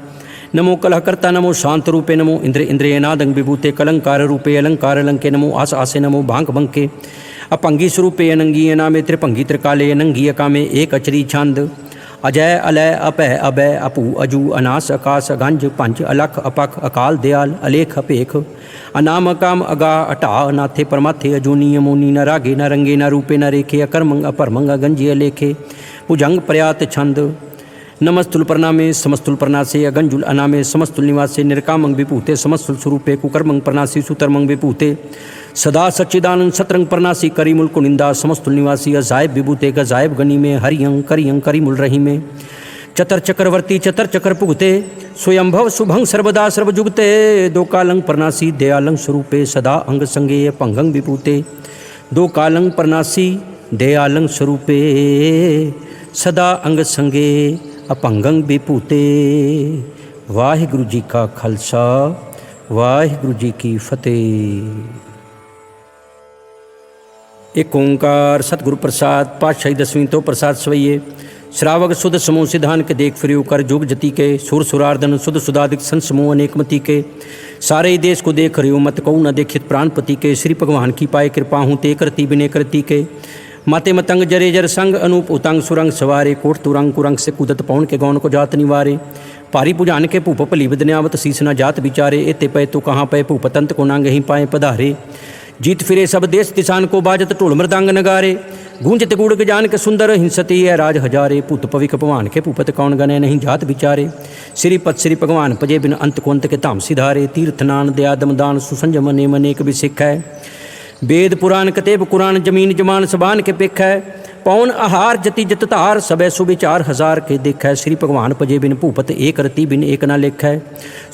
नमो कलहकर्ता नमो शांत रूपे नमो इंद्र इंद्रिय नादंग विभूते कलंकार रूपे अलंकार अलंके नमो आस आसे नमो भांग भंके अपंगी स्वरूपे अनंगी नामे त्रिभंगी त्रिकाले अनंगी अकामे एक अचरी छंद। अजय अलय अपय अभय अपू अजू अनास आकाश अगंज पंच अलख अपख अकाल दयाल अलेख अपेख अनाम अकाम अगा अटा अनाथे परमाथे अजूनी अमोनी न रागे न रंगे न रूपे न रेखे अकर्मंग अपरमंग अगंजी अलेखे भुजंग पर्यात छंद। नमस्तुल प्रणामे समस्तुल प्रणासे अगंजुल अनामे समस्तुल निवासे निर्कामंग विभूते समस्तुल स्वरूपे कुकर्मंग प्रणासी सुतर्मंग विभूते सदा सच्चिदानंद सतरंग प्रणासी करीमुल कुनिंदा समस्तुल निवासी अजायब विभूते गजायब गनी में हरियंग करियंग करीमुल रही में चतर चक्रवर्ती चतर चक्र पुगते स्वयंभव शुभंग सर्वदा सर्वजुगते दो कालंग प्रणासी दयालंग स्वरूपे सदा अंग संगे पंगंग विभूते दो कालंग प्रणासी दयालंग स्वरूपे सदा अंग संगे अपंगंग विभूते। वाहिगुरु जी का खालसा वाहिगुरु जी की फतेह। एक ओंकार सतगुरु प्रसाद पातशाही 10वीं तो प्रसाद सवैये श्रावक सुध समूह सिद्धान के देख फिर कर जुग जति के सुर सुरार्दन सुध सुधादिक संत समूह अनेकमति के सारे ही देश को देख रहे हो मत कहूँ न देखित प्राणपति के श्री भगवान की पाए कृपा हूँ ते करती बिने करती के माते मतंग जरे जर संग अनूप उतंग सुरंग सवारे कोट तुरंग कुरंग से कूदत पौन के गौन को जात निवारे पारी पुजान के भूप भली विदन्यावत शीस न जात बिचारे एते पे तो कहाँ पे भूपतंत को नांग ही पाए पधारे जीत फिरे सब देश दिशान को बाजत ढोल मृदांग नगारे गूंजत गुड़ जान के सुंदर हिंसती है राज हजारे पुत पविक भगवान के भूपत कौन गने नहीं जात बिचारे श्रीपत श्री भगवान पजे बिन अंत को अंत के धाम सिधारे तीर्थ नान दया दमदान सुसंजम नेम अनेक भी सिख है वेद पुराण कतेब कुरान जमीन जमान सबान के पिख है पौन आहार जति जत धार सबे सुविचार हजार के देख है श्री भगवान पजे बिन भूपत एक रति बिन एक न लिख है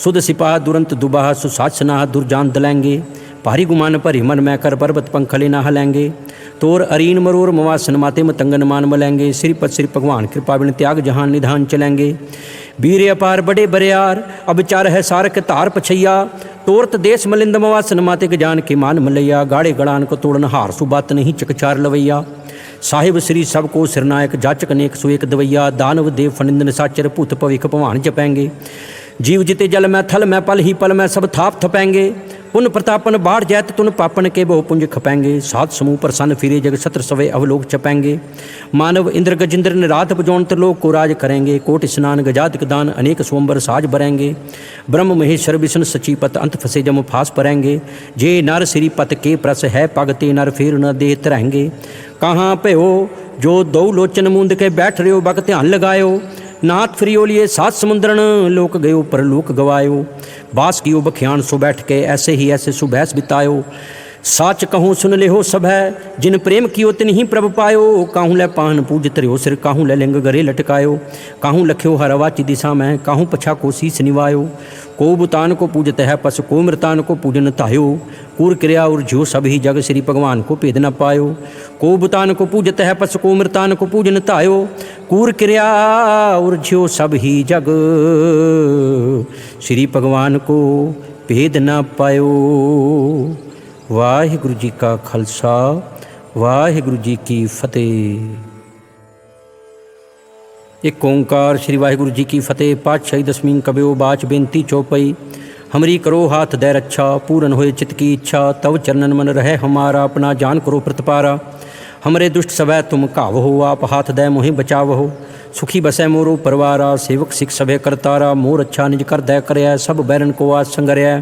सुध सिपाह दुरंत दुबाह सुसाचना दुर्जान दलेंगे भारी गुमान भरी मन मैं कर पर्वत पंखले ना हलेंगे तोर अरीन मरोर मवासन माते मतंगन मान मलेंगे श्रीपत श्री भगवान कृपा बिन त्याग जहान निधान चलेंगे वीर अपार बड़े बरियार अब चार है सारक तार पछैया तोरत देश मलिंद मवासन माते के जान के मान मलैया गाड़े गड़ान को तोड़न हार सुबात नहीं चकचार लवैया साहिब श्री सबको सिरनायक जाचक नेक सुएक दवैया दानव देव फनिंदन साचर भूत पविख भवान जपेंगे जीव जिते जल में थल में पल ही पल में सब थाप थपेंगे पुन प्रतापन बाढ़ जैत तुन पापन के बहु पुंज खपेंगे सात समूह प्रसन्न फिरे जग सत्र सवे अवलोक चपेंगे मानव इंद्र गजिंद्र निरात बजौन त्रिलोक को राज करेंगे कोट स्नान गजादिक दान अनेक स्वंबर साज बरेंगे ब्रह्म महेश्वर विष्णु सचीपत अंत फसे जम फास परेंगे जे नर श्री पत के प्रस है पगते नर फेर न दे तरहेंगे कहाँ पे हो जो दो लोचन मूंद के बैठ रहे हो बक ध्यान लगायो नाथ फ्रियोलिए सात समुद्रन लोक गयो पर लोक गवायो बास कियो बख्यान सो बैठ के ऐसे ही ऐसे सुबहस बितायो साच कहूँ सुन ले हो सब है जिन प्रेम कियो तिन ही प्रभ पायो काहूँ ले पान पूजत रहो सिर काहूँ ले लिंग गरे लटकायो काहूँ लख्यो हरवाची दिशा में काहूँ पछा को शीस निवायो को बुतान को पूजत है पस को मृतान को पूजन तायो कूर क्रिया और ज्यो सब ही जग श्री भगवान को भेद न पायो को बुतान को पूजत है पस को मृतान को पूजन तायो कूर क्रिया और ज्यो सब ही जग श्री भगवान को भेद न पायो। वाहिगुरु जी का खालसा वाहिगुरु जी की फतेह। एक ओंकार श्री वाहिगुरु जी की फतेह। पातशाही 10वीं कबियो बाच बेनती चौपई। हमरी करो हाथ दे रक्षा पूरन होए चित की इच्छा तव चरणन मन रहे हमारा अपना जान करो प्रतिपारा हमरे दुष्ट सवै तुम काव हो आप हाथ दे मोहि बचाव हो सुखी बसै मोरो परवारा सेवक सिख सभे करतारा मोर अच्छा निज कर दय करया सब बैरन को आज संगरया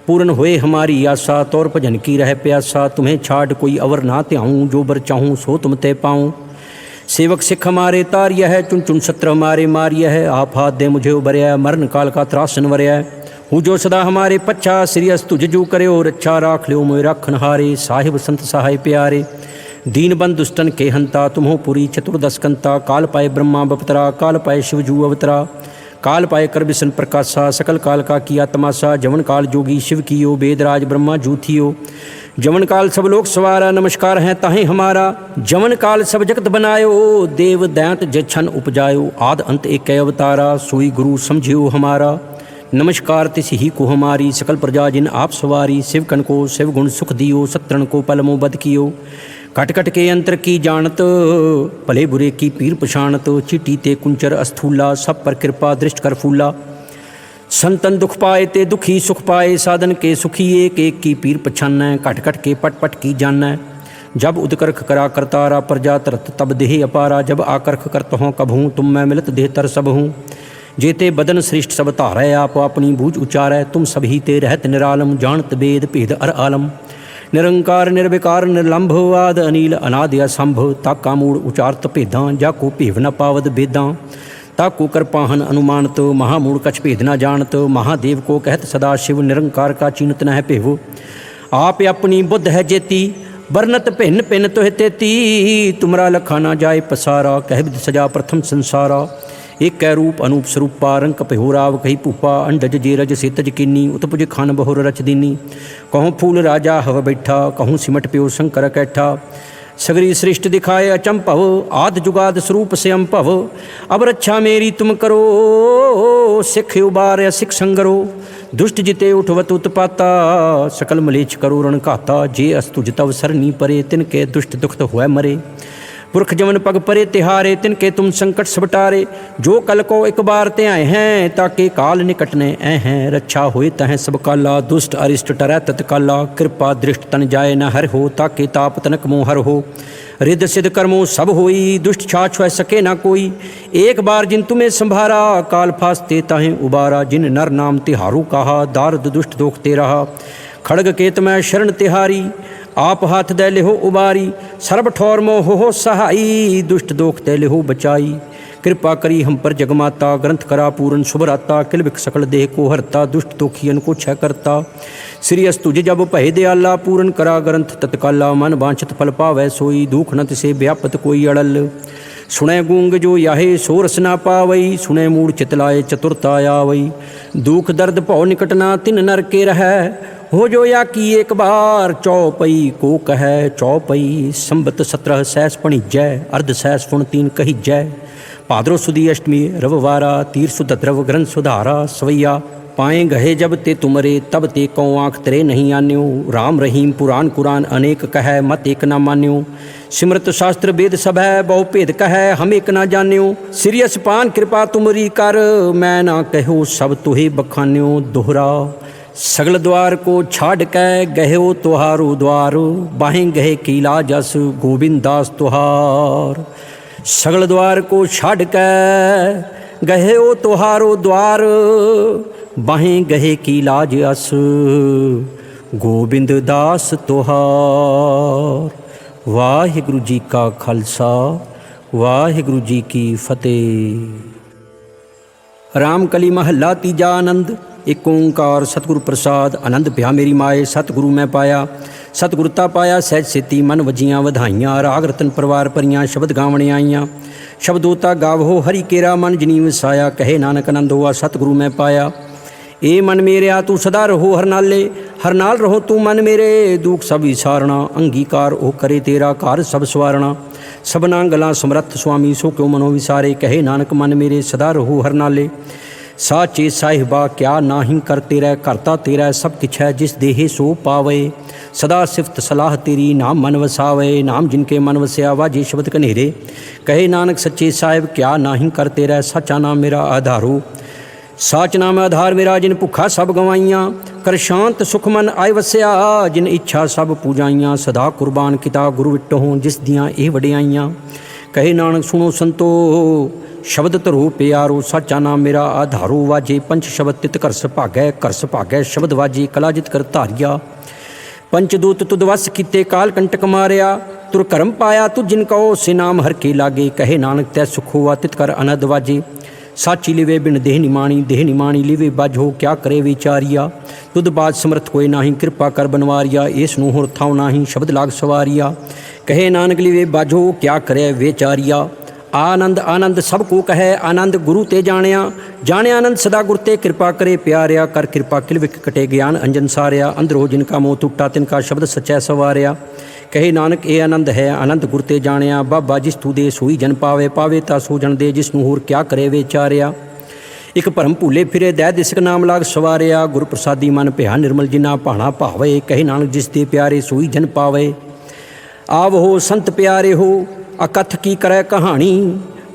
पूर्ण होए हमारी आशा तौर भजन की रह प्यासा तुम्हें छाड़ कोई अवर ना त्याऊँ जो बर चाहूँ सो तुम ते पाऊँ सेवक सिख हमारे तार्य है चुन चुन सत्र हमारे मार्य है आप हाथ दे मुझे उबरया मरण काल का त्रासन वरया हूँ जो सदा हमारे पच्छा, श्री अस तुझ जू करो रच्छा, राख लियो मोए राखन हारे, साहिब संत सहाय प्यारे। दीन बंद दुष्टन के हंता, तुम्हो पुरी चतुर्दश कंता, काल पाए ब्रह्मा बपतरा, काल पाए शिव जू अवतरा, काल पाए कर बिसन प्रकाशा, सकल काल का किया तमाशा, जवन काल जोगी शिव कियो, वेदराज ब्रह्मा जू थियो, जवन काल सब लोग सवारा, नमस्कार हैं ताहें हमारा, जवन काल सब जगत बनायो, देव दैंत जछन उपजायो, आद अंत एक अवतारा, सोई गुरु समझियो हमारा, नमस्कार तिस ही को हमारी, सकल प्रजा जिन आप सवारी, शिव कन को शिव गुण सुख दियो, सत्रण को पलमो बद कियो, कट कट के अंतर की जानत, भले बुरे की पीर पछाणत, चिटी ते कुंचर अस्थूला, सब पर कृपा दृष्ट कर फूला, संतन दुख पाए ते दुखी सुख पाए, साधन के सुखी एक एक की पीर पछान, कट कट के पट पट की जान, जब उदकर्ख करा करतारा, प्रजा तरत तब देह अपारा, जब आकर्ख करत हों कभूँ, तुम मैं मिलत देह तर सब हूँ, जेते बदन श्रेष्ठ सब तारै, आप अपनी बूझ उचारै, तुम सभी ते रहत निरालम, जानत वेद भेद अर आलम, निरंकार निर्विकार निर्लंभ, आद अनील अनादि असंभ, ताका मूड़ उचारत भेदां, जाको भेव न पावद बेदां, ताको कर पाहन अनुमानत, महामूड़ कछ भेद न जानत, महादेव को कहत सदा शिव, निरंकार का चीनत न है भेव, आप अपनी बुद्ध है जेती, बरनत भिन्न भिन्न तुह तेती, तुमरा लखा न जाए पसारा, कह विद सजा प्रथम संसारा, एक कै रूप अनूप स्वरूपा, रंग कपिहोराव कही भूपा, अंडज जेरज सेतज किन्नी, उतपुज खान बहुर रच दीनी, कहूँ फूल राजा हव बैठा, कहूँ सिमट प्यो शंकर कैठा, सगरी सृष्ट दिखाए अचंभव, आद जुगाद स्वरूप से अम्भव, अब रक्षा मेरी तुम करो, सिख उबार सिख संगरो, दुष्ट जिते उठवत उत्पाता, सकल मलेच्छ करो रण घाता, जे अस्तुज तव सरनी परे, तिनके दुष्ट दुखत हुए मरे, पुरख जमन पग परे तिहारे, तिनके तुम संकट सब टारे, जो कल को एक बार ते आए हैं, ताके काल निकट ने ऐ हैं, रक्षा होए तह सब काला, दुष्ट अरिष्ट टरै तत्काला, कृपा दृष्ट तन जाए न हर हो, ताके ताप तनक मोह हर हो, रिद्ध सिद्ध कर्मों सब होई, दुष्ट छाछ है सके ना कोई, एक बार जिन तुम्हें संभारा, काल फासते ताहें उबारा, जिन नर नाम तिहारू कहा, दारद दुष्ट दोख ते रहा, खड़ग केत मैं शरण तिहारी, आप हाथ दे लेहो उबारी, सर्ब ठौर मोह हो सहाई, दुष्ट दोख दे लेहो बचाई, कृपा करी हम पर जगमाता, ग्रंथ करा पूरन शुभराता, किलबिक सकल देह को हरता, दुष्ट दोखियन को छह करता, श्री अस तुझ जब भय दयाला, पूरन करा ग्रंथ तत्काला, मन वांछित फल पावै सोई, दुख न तिसे व्यापत कोई अड़ल, सुनै गूंग जो याहे सो रस ना पावई, सुनै मूढ़ चितलाए चतुरता आवई, दुख दर्द भौ निकट ना तिन नर के रहै, हो जो या की एक बार, चौपई को कह चौपई, संबत 17 सहस पणिजै, अर्ध सहस पुण 3 कहिजै, भाद्रो सुदी अष्टमी रविवारा, तीर सुध द्रव ग्रंथ सुधारा, सवैया पाए गहे जब ते तुमरे, तब ते कौ आँख तेरे नहीं आन्यो, राम रहीम पुराण कुरान अनेक कह, मत एक ना मान्यो, सिमरत शास्त्र वेद सब है, बहु भेद कह हम एक ना जान्यो, सिरियस पान कृपा तुमरी कर, मैं ना कहो सब तुहे बखान्यो, दोहरा सगल द्वार को छाड़ कै, गहो तुहारो द्वार, बाहें गहे कीला जस, गोविंद दास तुहार, सगल द्वार को छाड़ कै, गहो तुहारो द्वार, बाहें गहे कीला जस, गोविंद दास तुहार। वाहिगुरु जी का खालसा, वाहिगुरु जी की फतेह। रामकली महला तीजा आनंद। एक ओंकार सतगुरु प्रसाद, आनंद भया मेरी माए, सतगुरु मैं पाया, सतगुरता पाया सहज सेती, मन वजियाँ वधाइयाँ, राग रतन परवार परियाँ, शब्द गावने आईयाँ, शब्दोता गावहो हरि केरा, मन जिनी वसाया, कहे नानक आनंद हुआ सतगुरु मैं पाया। ए मन मेरे आ तू सदा रहो हर नाले, हर नाल रहो तू मन मेरे, दुख सब विसारना, अंगीकार ओ करे तेरा, कार सब सवारना, सबना गला समरथ स्वामी, सो क्यों मनो विसारे, कहे नानक मन मेरे सदा रहो हर नाले। साचे साहिबा क्या नाही कर तेरा, करता तेरा सब किछ है, जिस देहे सो पावे, सदा सिफत सलाह तेरी, नाम मन वसावे, नाम जिनके मन वसया वाजे शब्द कनेरे, कहे नानक सच्चे साहिब क्या नाही कर तेरा, सच्चा नाम मेरा आधारो, साच नाम आधार मेरा, जिन भुखा सब गवाइयाँ, कर शांत सुख मन आय वसया, जिन इच्छा सब पूजाइयाँ, सदा कुर्बान किता गुरु विटो, जिस दियाँ ए वडियाइयाँ, कहे नानक सुनो संतो शब्द धरो प्यारो, साचा नाम मेरा आधारो, वाजे पंच शब्द तित करस भागै, करस भागै शब्द वाजे कलाजित कर धारिया, पंचदूत तुद वस कीते काल कंटक मारिया, तुर कर्म पाया तु जिन कहो, से नाम हर के लागे, कहे नानक तै सुख हुआ तित कर अनद वाजे, साची लिवे बिन देह निमाणी लिवे बाझो क्या करे विचारिया। तुद बाज समर्थ कोई नाही कृपा कर बनवारिया, इस नूं होर थाव नाही शब्द लाग सवारिया। कहे नानक लिवे बाझो क्या करे विचारिया। आनंद आनंद सब को कहे आनंद गुरु ते जानिया, जाने आनंद सदा गुर ते कृपा करे प्यारिया। कर कृपा किल विक कटे ज्ञान अंजन सारिया, अंदरो जिनका मोह टूटा तिनका शब्द सच्चै सवारिया। कहे नानक ये आनंद है आनंद गुर ते जानिया, बाबा जिस तू दे सोई जन पावे, पावे ता सो जन दे जिसनूं होर क्या करे विचारिया। एक भरम भूले फिरे दै दिसक नाम लाग सवारिया, गुर प्रसादी मन भया निर्मल जिना भाणा भावे। कहे नानक जिस दे प्यारे सोई जन पावे, आव हो संत प्यारे हो अकथ की करह कहानी।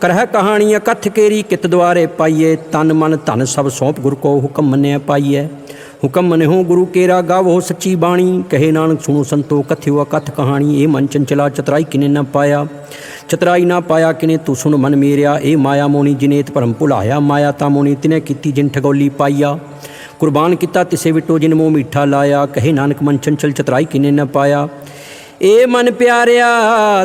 करह कहानी अकथ केरी कित द्वारे पाइए, तन मन धन सब सौंप गुर को हुक्म मन्य पाइए। हुक्म मने हो गुरु केरा गावो सच्ची बाणी, कहे नानक सुनो संतो कथ्यो अकथ कहानी। ए मन चंचला चतराई किने न पाया, चतराई ना पाया किने तू सुन मन मेरिया। ए माया मोनी जिनेत भरम भुलाया, माया ता मोनी तिने कीती जिन ठगौली पाइया। कुर्बान किता तिसे विटो जिन मोह मीठा लाया, कहे नानक मन चंचल चतराई किने न पाया। ए मन प्यारिया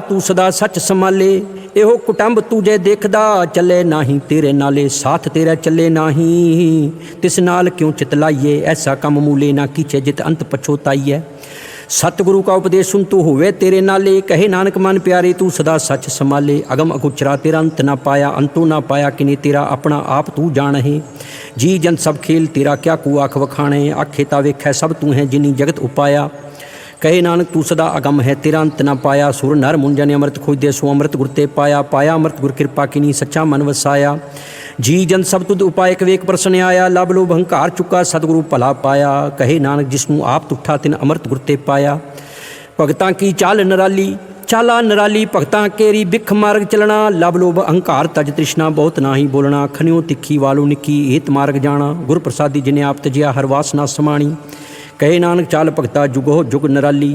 तू सदा सच संभाले, एहो कुटुंब तुझे देखदा चले नाही तेरे नाले। साथ तेरा चले नाही तिस नाल क्यों चितलाइए, ऐसा कम मूले ना कीचे जित अंत पछोताइए। सतगुरु का उपदेश सुन तू होवे तेरे नाले, कहे नानक मन प्यारे तू सदा सच संभाले। अगम अगुचरा तेरा अंत ना पाया, अंतो ना पाया किने तेरा अपना आप तू जाने। जी जन सब खेल तेरा क्या कू आख वखाणे, आखे ता वेखै सब तू है जिनी जगत उपाया। कहे नानक तू सदा अगम है तेरा अंत ना पाया, सुर नर मुंजा ने अमृत खोजदे सो अमृत गुर ते पाया। पाया अमृत गुर कृपा किनी सच्चा मन वसाया, जी जन सब तुद उपाय कवेक प्रश्न आया। लब लोभ अहंकार चुका सतगुरु भला पाया, कहे नानक जिसनूं आप तुठा तिन अमृत गुर ते पाया। भगतां की चाल निराली चाला निराली, भगतां केरी बिख मार्ग चलना। लब लोभ अहंकार तज तृष्णा बहुत नाही बोलना, खनियो तिखी वालो निकी एत मार्ग जाना। गुर प्रसादी जिने आप तजिया हर वासना समाणी, कहे नानक चाल भगता जुगो जुग निराली।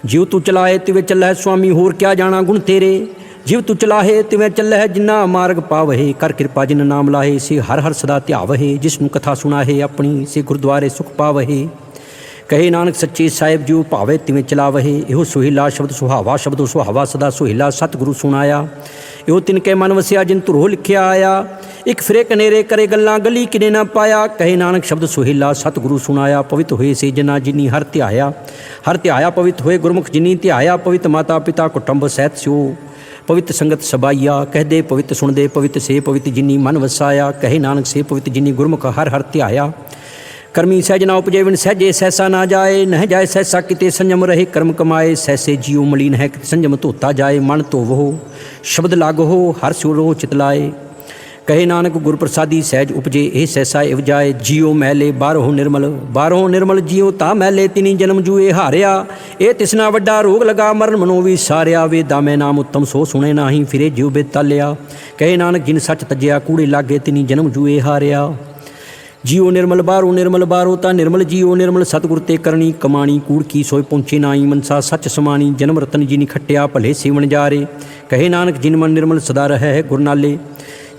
जीव तू चलाए तिवे चलै स्वामी होर क्या जाना गुण तेरे, जीव तू चलाहे तिवें चलै जिन्ना मार्ग पावहे। कर कृपा जिन नाम लाहे से हर हर सदा ध्यावहे, जिसनूं कथा सुनाहे अपनी से गुरुद्वारे सुख पावहे। कहे नानक सच्चे साहिब जीव भावे तिवें चलावहे, इहो सुहेला शब्द सुहावा शब्दो सुहावा सदा सुहेला सतगुरु सुनाया। इहो तिनके मन वसिया जिन तुरहो लिखिया आया, एक फिरे कनेरे करे गल्लां गली किने ना पाया। कहे नानक शब्द सुहेला सतगुरु सुनाया, पवित्र होए से जना जिनी हर ध्याया पवित्र होए गुरमुख जिनी ध्याया। पवित्र माता पिता कुटुंब सहित स्यो पवित्र संगत सबाइया, कह दे पवित्र सुन दे पवित्र से पवित्र जिनी मन वसाया। कहे नानक से पवित्र जिनी गुरमुख हर हर ध्याया। कर्मी सहज ना उपजे विन सहजे सहसा ना जाए, नह जाए सहसा किते संयम रहे कर्म कमाए। सहसे जियो मलिन है संयम धोता जाए, मन धोवो शब्द लागो हर स्योरो चितलाए। कहे नानक गुर प्रसादी सहज उपजे ए सहसा इव जाए। जियो मैले बारहो निर्मल जियो ता मैले तिनी जन्म जुए हारिया। ए तिसना वड्डा रोग लगा मरण मनो विसारिया। वेदा में नाम उत्तम सो सुने नाही फिरे जियो बेतालिया। कहे नानक जिन सच तजिया कूड़े लागे तिनी जन्म जुए हारिया। जियो निर्मल बारो ता निर्मल जियो निर्मल सतगुर ते करनी कमाणी। कूड़ की सोय पहुँचे नाई मनसा सच समानी, जन्म रतन जिनी खट्टिया भले सेवन जारे। कहे नानक जिन मन निर्मल सदा रहे है गुर नाले।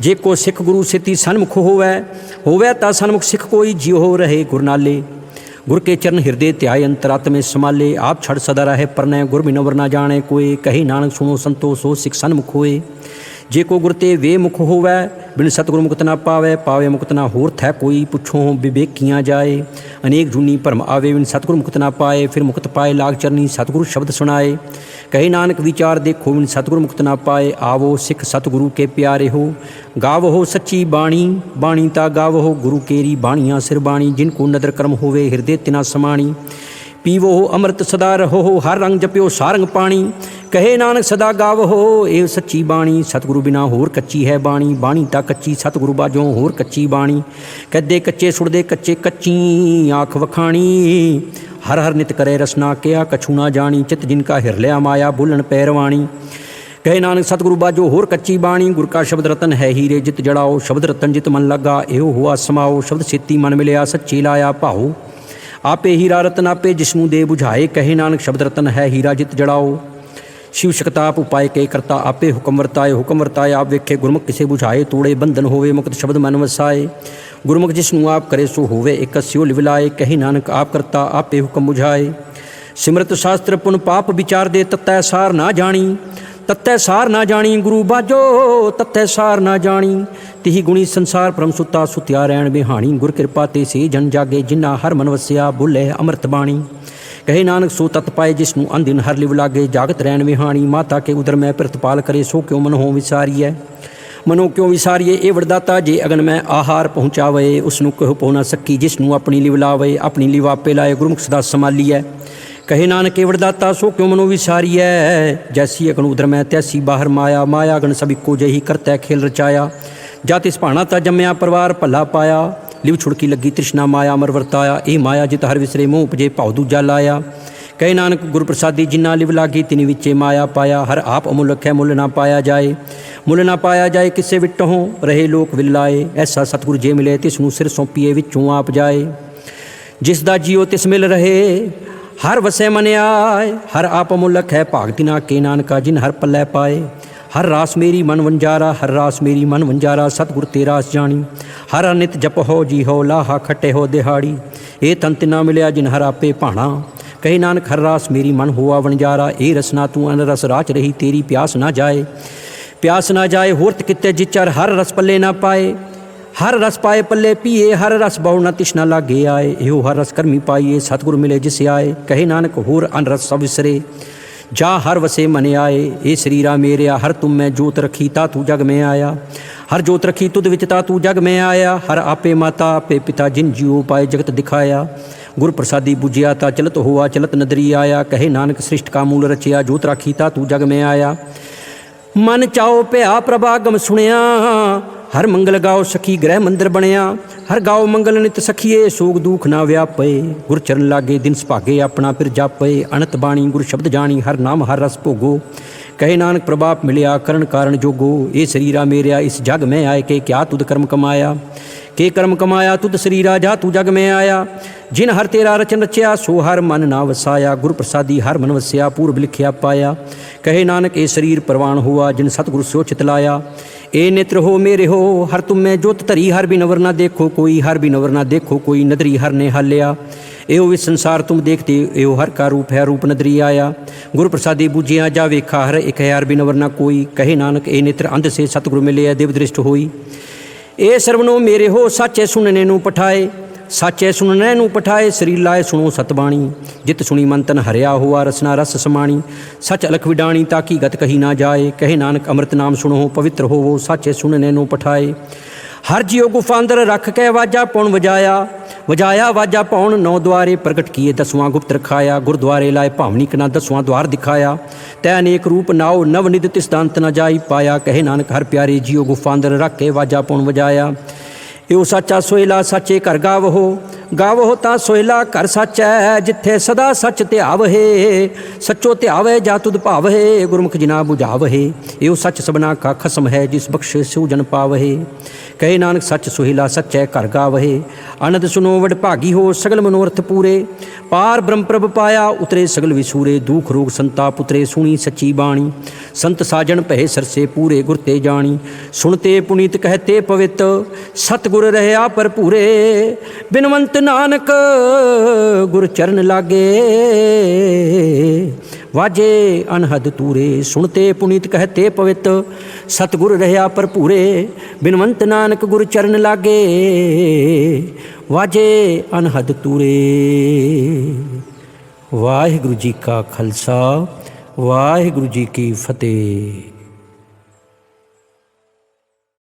जे को सिख गुरु सेती सन्मुख होवै ता सन्मुख सिख कोई जियो हो रहे गुर नाले। गुर के चरण हृदय त्याय अंतरात्म में संभाले, आप छड़ सदा रहे परनै गुर बिनवर ना जाने कोई। कहे नानक सुनो संतो सो सिख सन्मुख होए। जे को गुर ते वे मुख होवै बिन सतगुरु मुक्त ना पावे मुक्त ना होर थै कोई। पुछो विवेक किया जाए अनेक जूनी भरम आवे, बिन सतगुरु मुक्त ना पाए फिर मुक्त पाए लाग चरनी सतगुरु शब्द सुनाए। कहे नानक विचार देखो बिन सतगुरु मुक्त ना पाए। आवो सिख सतगुरु के प्यारे हो, गावो हो सच्ची बाणी। बाणी ता गावो हो गुरु केरी बाणियाँ सिर बाणी। जिनको नदर कर्म होवे हृदय तिना समाणी। पीवो हो अमृत सदा रहो हो, हर रंग जप्यो सारंग पानी। कहे नानक सदा गाव हो ए सच्ची बाणी। सतगुरु बिना होर कच्ची है बाणी। बाणी ता कच्ची सतगुरु बाजों होर कच्ची बाणी। कहदे कच्चे सुड़दे कच्चे कच्ची आँख वखाणी। हर हर नित करे रसना क्या कछु ना जानी। चित जिनका हिरलिया माया बोलन पैरवाणी। कहे नानक सतगुरु बाजो होर कच्ची बाणी। गुर का शब्द रतन है हीरे जित जड़ाओ। शब्द रतन जित मन लगा एहो हुआ समाओ। शब्द सेती मन मिलिया सच्ची लाया भाओ। आपे हीरा रतन आपे जिसनू दे बुझाए। कहे नानक शब्द रतन है हीरा जित जड़ाओ। शिव शक्ताप उपाय के करता आपे हुक्म वर्ताए। आप वेखे गुरमुख किसे बुझाए। तोड़े बंधन होवे मुक्त शब्द मन वसाए। गुरमुख जिसनू आप करे सो होवे एक स्यो लिविलाए। कहे नानक आप करता आपे हुक्म बुझाए। सिमरत शास्त्र पुन पाप विचार दे तत्तै सार ना जानी। तत्तै सार ना जानी गुरु बाजो तत्तै सार ना जानी। तिही गुणी संसार परम सुता सुत्या रैण बिहाणी। गुर कृपा ते से जन जागे जिन्ना हर मन वसिया बोले अमृत बाणी। कहे नानक सो तत् पाए जिसनू अंदिन हर लिव लागे जागत रैण विहाणी। माता के उदर में प्रतिपाल करे सो क्यों मन हो विसारिए। मनो क्यों विसारिए ए वरदाता जे अगन में आहार पहुँचावे। उसनू कहो पो ना सकी जिसनू अपनी लिव लावे। अपनी लिव आपे लाए गुरमुख सदा संभालिए। कहे नानक ए वरदाता सो क्यों मनो विसारिए। जैसी अगन उदर में तैसी बाहर माया। माया अगन सब इको जही करतै खेल रचाया। जातिस भाणा ता जम्या परिवार भला पाया। लिव छुड़की लगी तृष्णा माया अमर वरताया। ए माया जित हर विसरे मोह उपजे भाव दूजा लाया। कहे नानक गुरु प्रसादी जिन्ना लिव लागी तिनी विचे माया पाया। हर आप अमुलक है मुल ना पाया जाए। मुल ना पाया जाए किसे विटों रहे लोक विलाए। ऐसा सतगुरु जे मिले तिसनू सिर सौंपीए विचों आप जाए। जिस दा जियो तिस मिल रहे हर वसे मन आए। हर आप अमुलक है भाग तिना के नानका जिन हर पल्लै पाए। हर रास मेरी मन वंजारा हर रास मेरी मन वंजारा। सतगुर तेरास जानी हर नित जप हो जी हो लाहा खट्टे हो दिहाड़ी। ए तन तिना मिलिया जिन हर आपे भाणा। कहे नानक हर रास मेरी मन हुआ वंजारा। ए रसना तू अन रस राच रही तेरी प्यास ना जाए। प्यास ना जाए होरत किते जिचर हर रस पल्ले ना पाए। हर रस पाए पल्ले पिए हर रस बहु न तिष्णा लागे आए। एहो हर रस कर्मी पाइए सतगुर मिले जिसे आए। कहे नानक होर अन रस सब विसरे जा हर वसे मने आए। ए शरीरा मेरिया हर तुम में जोत रखी ता तू जग में आया। हर जोत रखी तुद विच ता तू जग में आया। हर आपे माता आपे पिता जिन जियो पाए जगत दिखाया। गुर प्रसादी बुझिया ता चलत हुआ चलत नदरी आया। कहे नानक सृष्ट का मूल रचिया जोत राखी ता तू जग में आया। मन चाओ भया प्रभागम सुनिया हर मंगल गाओ सखी गृह मंदिर बनिया। हर गाओ मंगल नित सखिए सोग दुख ना व्यापे। गुर चरण लागे दिन सुभागे अपना फिर जापे। अनत बाणी गुर शब्द जानी हर नाम हर रस भोगो। कहे नानक प्रभाप मिलिया करण कारण जोगो। ए शरीरा मेरिया इस जग में आए के क्या तुद कर्म कमाया। के कर्म कमाया तुद शरीरा जा तू जग में आया। जिन हर तेरा रचन रचिया सो हर मन ना वसाया। गुर प्रसादी हर मन वसिया पूर्व लिखिया पाया। कहे नानक ए शरीर परवान हुआ जिन सतगुरु सो चितलाया। ए नेत्र हो मेरे हो हर तुम में जोत धरी। हर भी नवर ना देखो कोई हर भी नवर ना देखो कोई नदरी हर ने हालिया। एहो इस संसार तुम देखते एहो हर का रूप है रूप नदरी आया। गुरु प्रसादी बूझिया जा वेखा हर एक है हर भी नवर ना कोई। कहे नानक ए नेत्र अंध से सतगुरु मिले दिव दृष्ट होई। ए सरवणो मेरे हो साचे सुनने नू पठाए। साचे सुनने नू पठाए शरीर लाए सुनो सतबाणी। जित सुनी मन तन हरिया हुआ रसना रस समाणी। सच अलख विडाणी ताकि गत कही ना जाए। कहे नानक अमृत नाम सुनो पवित्र होवो साचे सुनने नू पठाए। हर जियो गुफा अंदर रख के वाजा पौन वजाया। वजाया वाजा पौन नौ द्वारे प्रगट किए दसवां गुप्त रखाया। गुरुद्वारे लाए भावनी कना दसवां द्वार दिखाया। तै अनेक रूप नाओ नव निध तिस दांत न जाई पाया। कहे नानक हर प्यारे जियो गुफा अंदर रख के वाजा पौन वजाया। यो साचा सोहेला साचे घर गावहो। गावहो ता सोहेला घर सच है जिथे सदा सच ध्यावहे। सच्चो ध्यावे जा तुद भावहे गुरमुख जिना बुझावहे। यो सच सबना का खसम है जिस बख्शे सो जन पावहे। कहे नानक सच सोहेला सच्चै घर गावहे। आनंद सुनो वड भागी हो सगल मनोरथ पूरे। पार ब्रह्म प्रभ पाया उतरे सगल विसूरे। दुख रोग संताप उतरे सुनी सच्ची बाणी। संत साजन भय सरसे पूरे गुरते जानी। सुनते पुनीत कहते पवित सतगुर रहया भरपूरे। बिनवंत नानक गुर चरण लागे वाजे अनहद तूरे। सुनते पुनीत कहते पवित सतगुर रहया भरपूरे। बिनवंत नानक गुर चरण लागे वाजे अनहद तूरे। वाहिगुरु जी का खालसा वाहिगुरु जी की फतेह।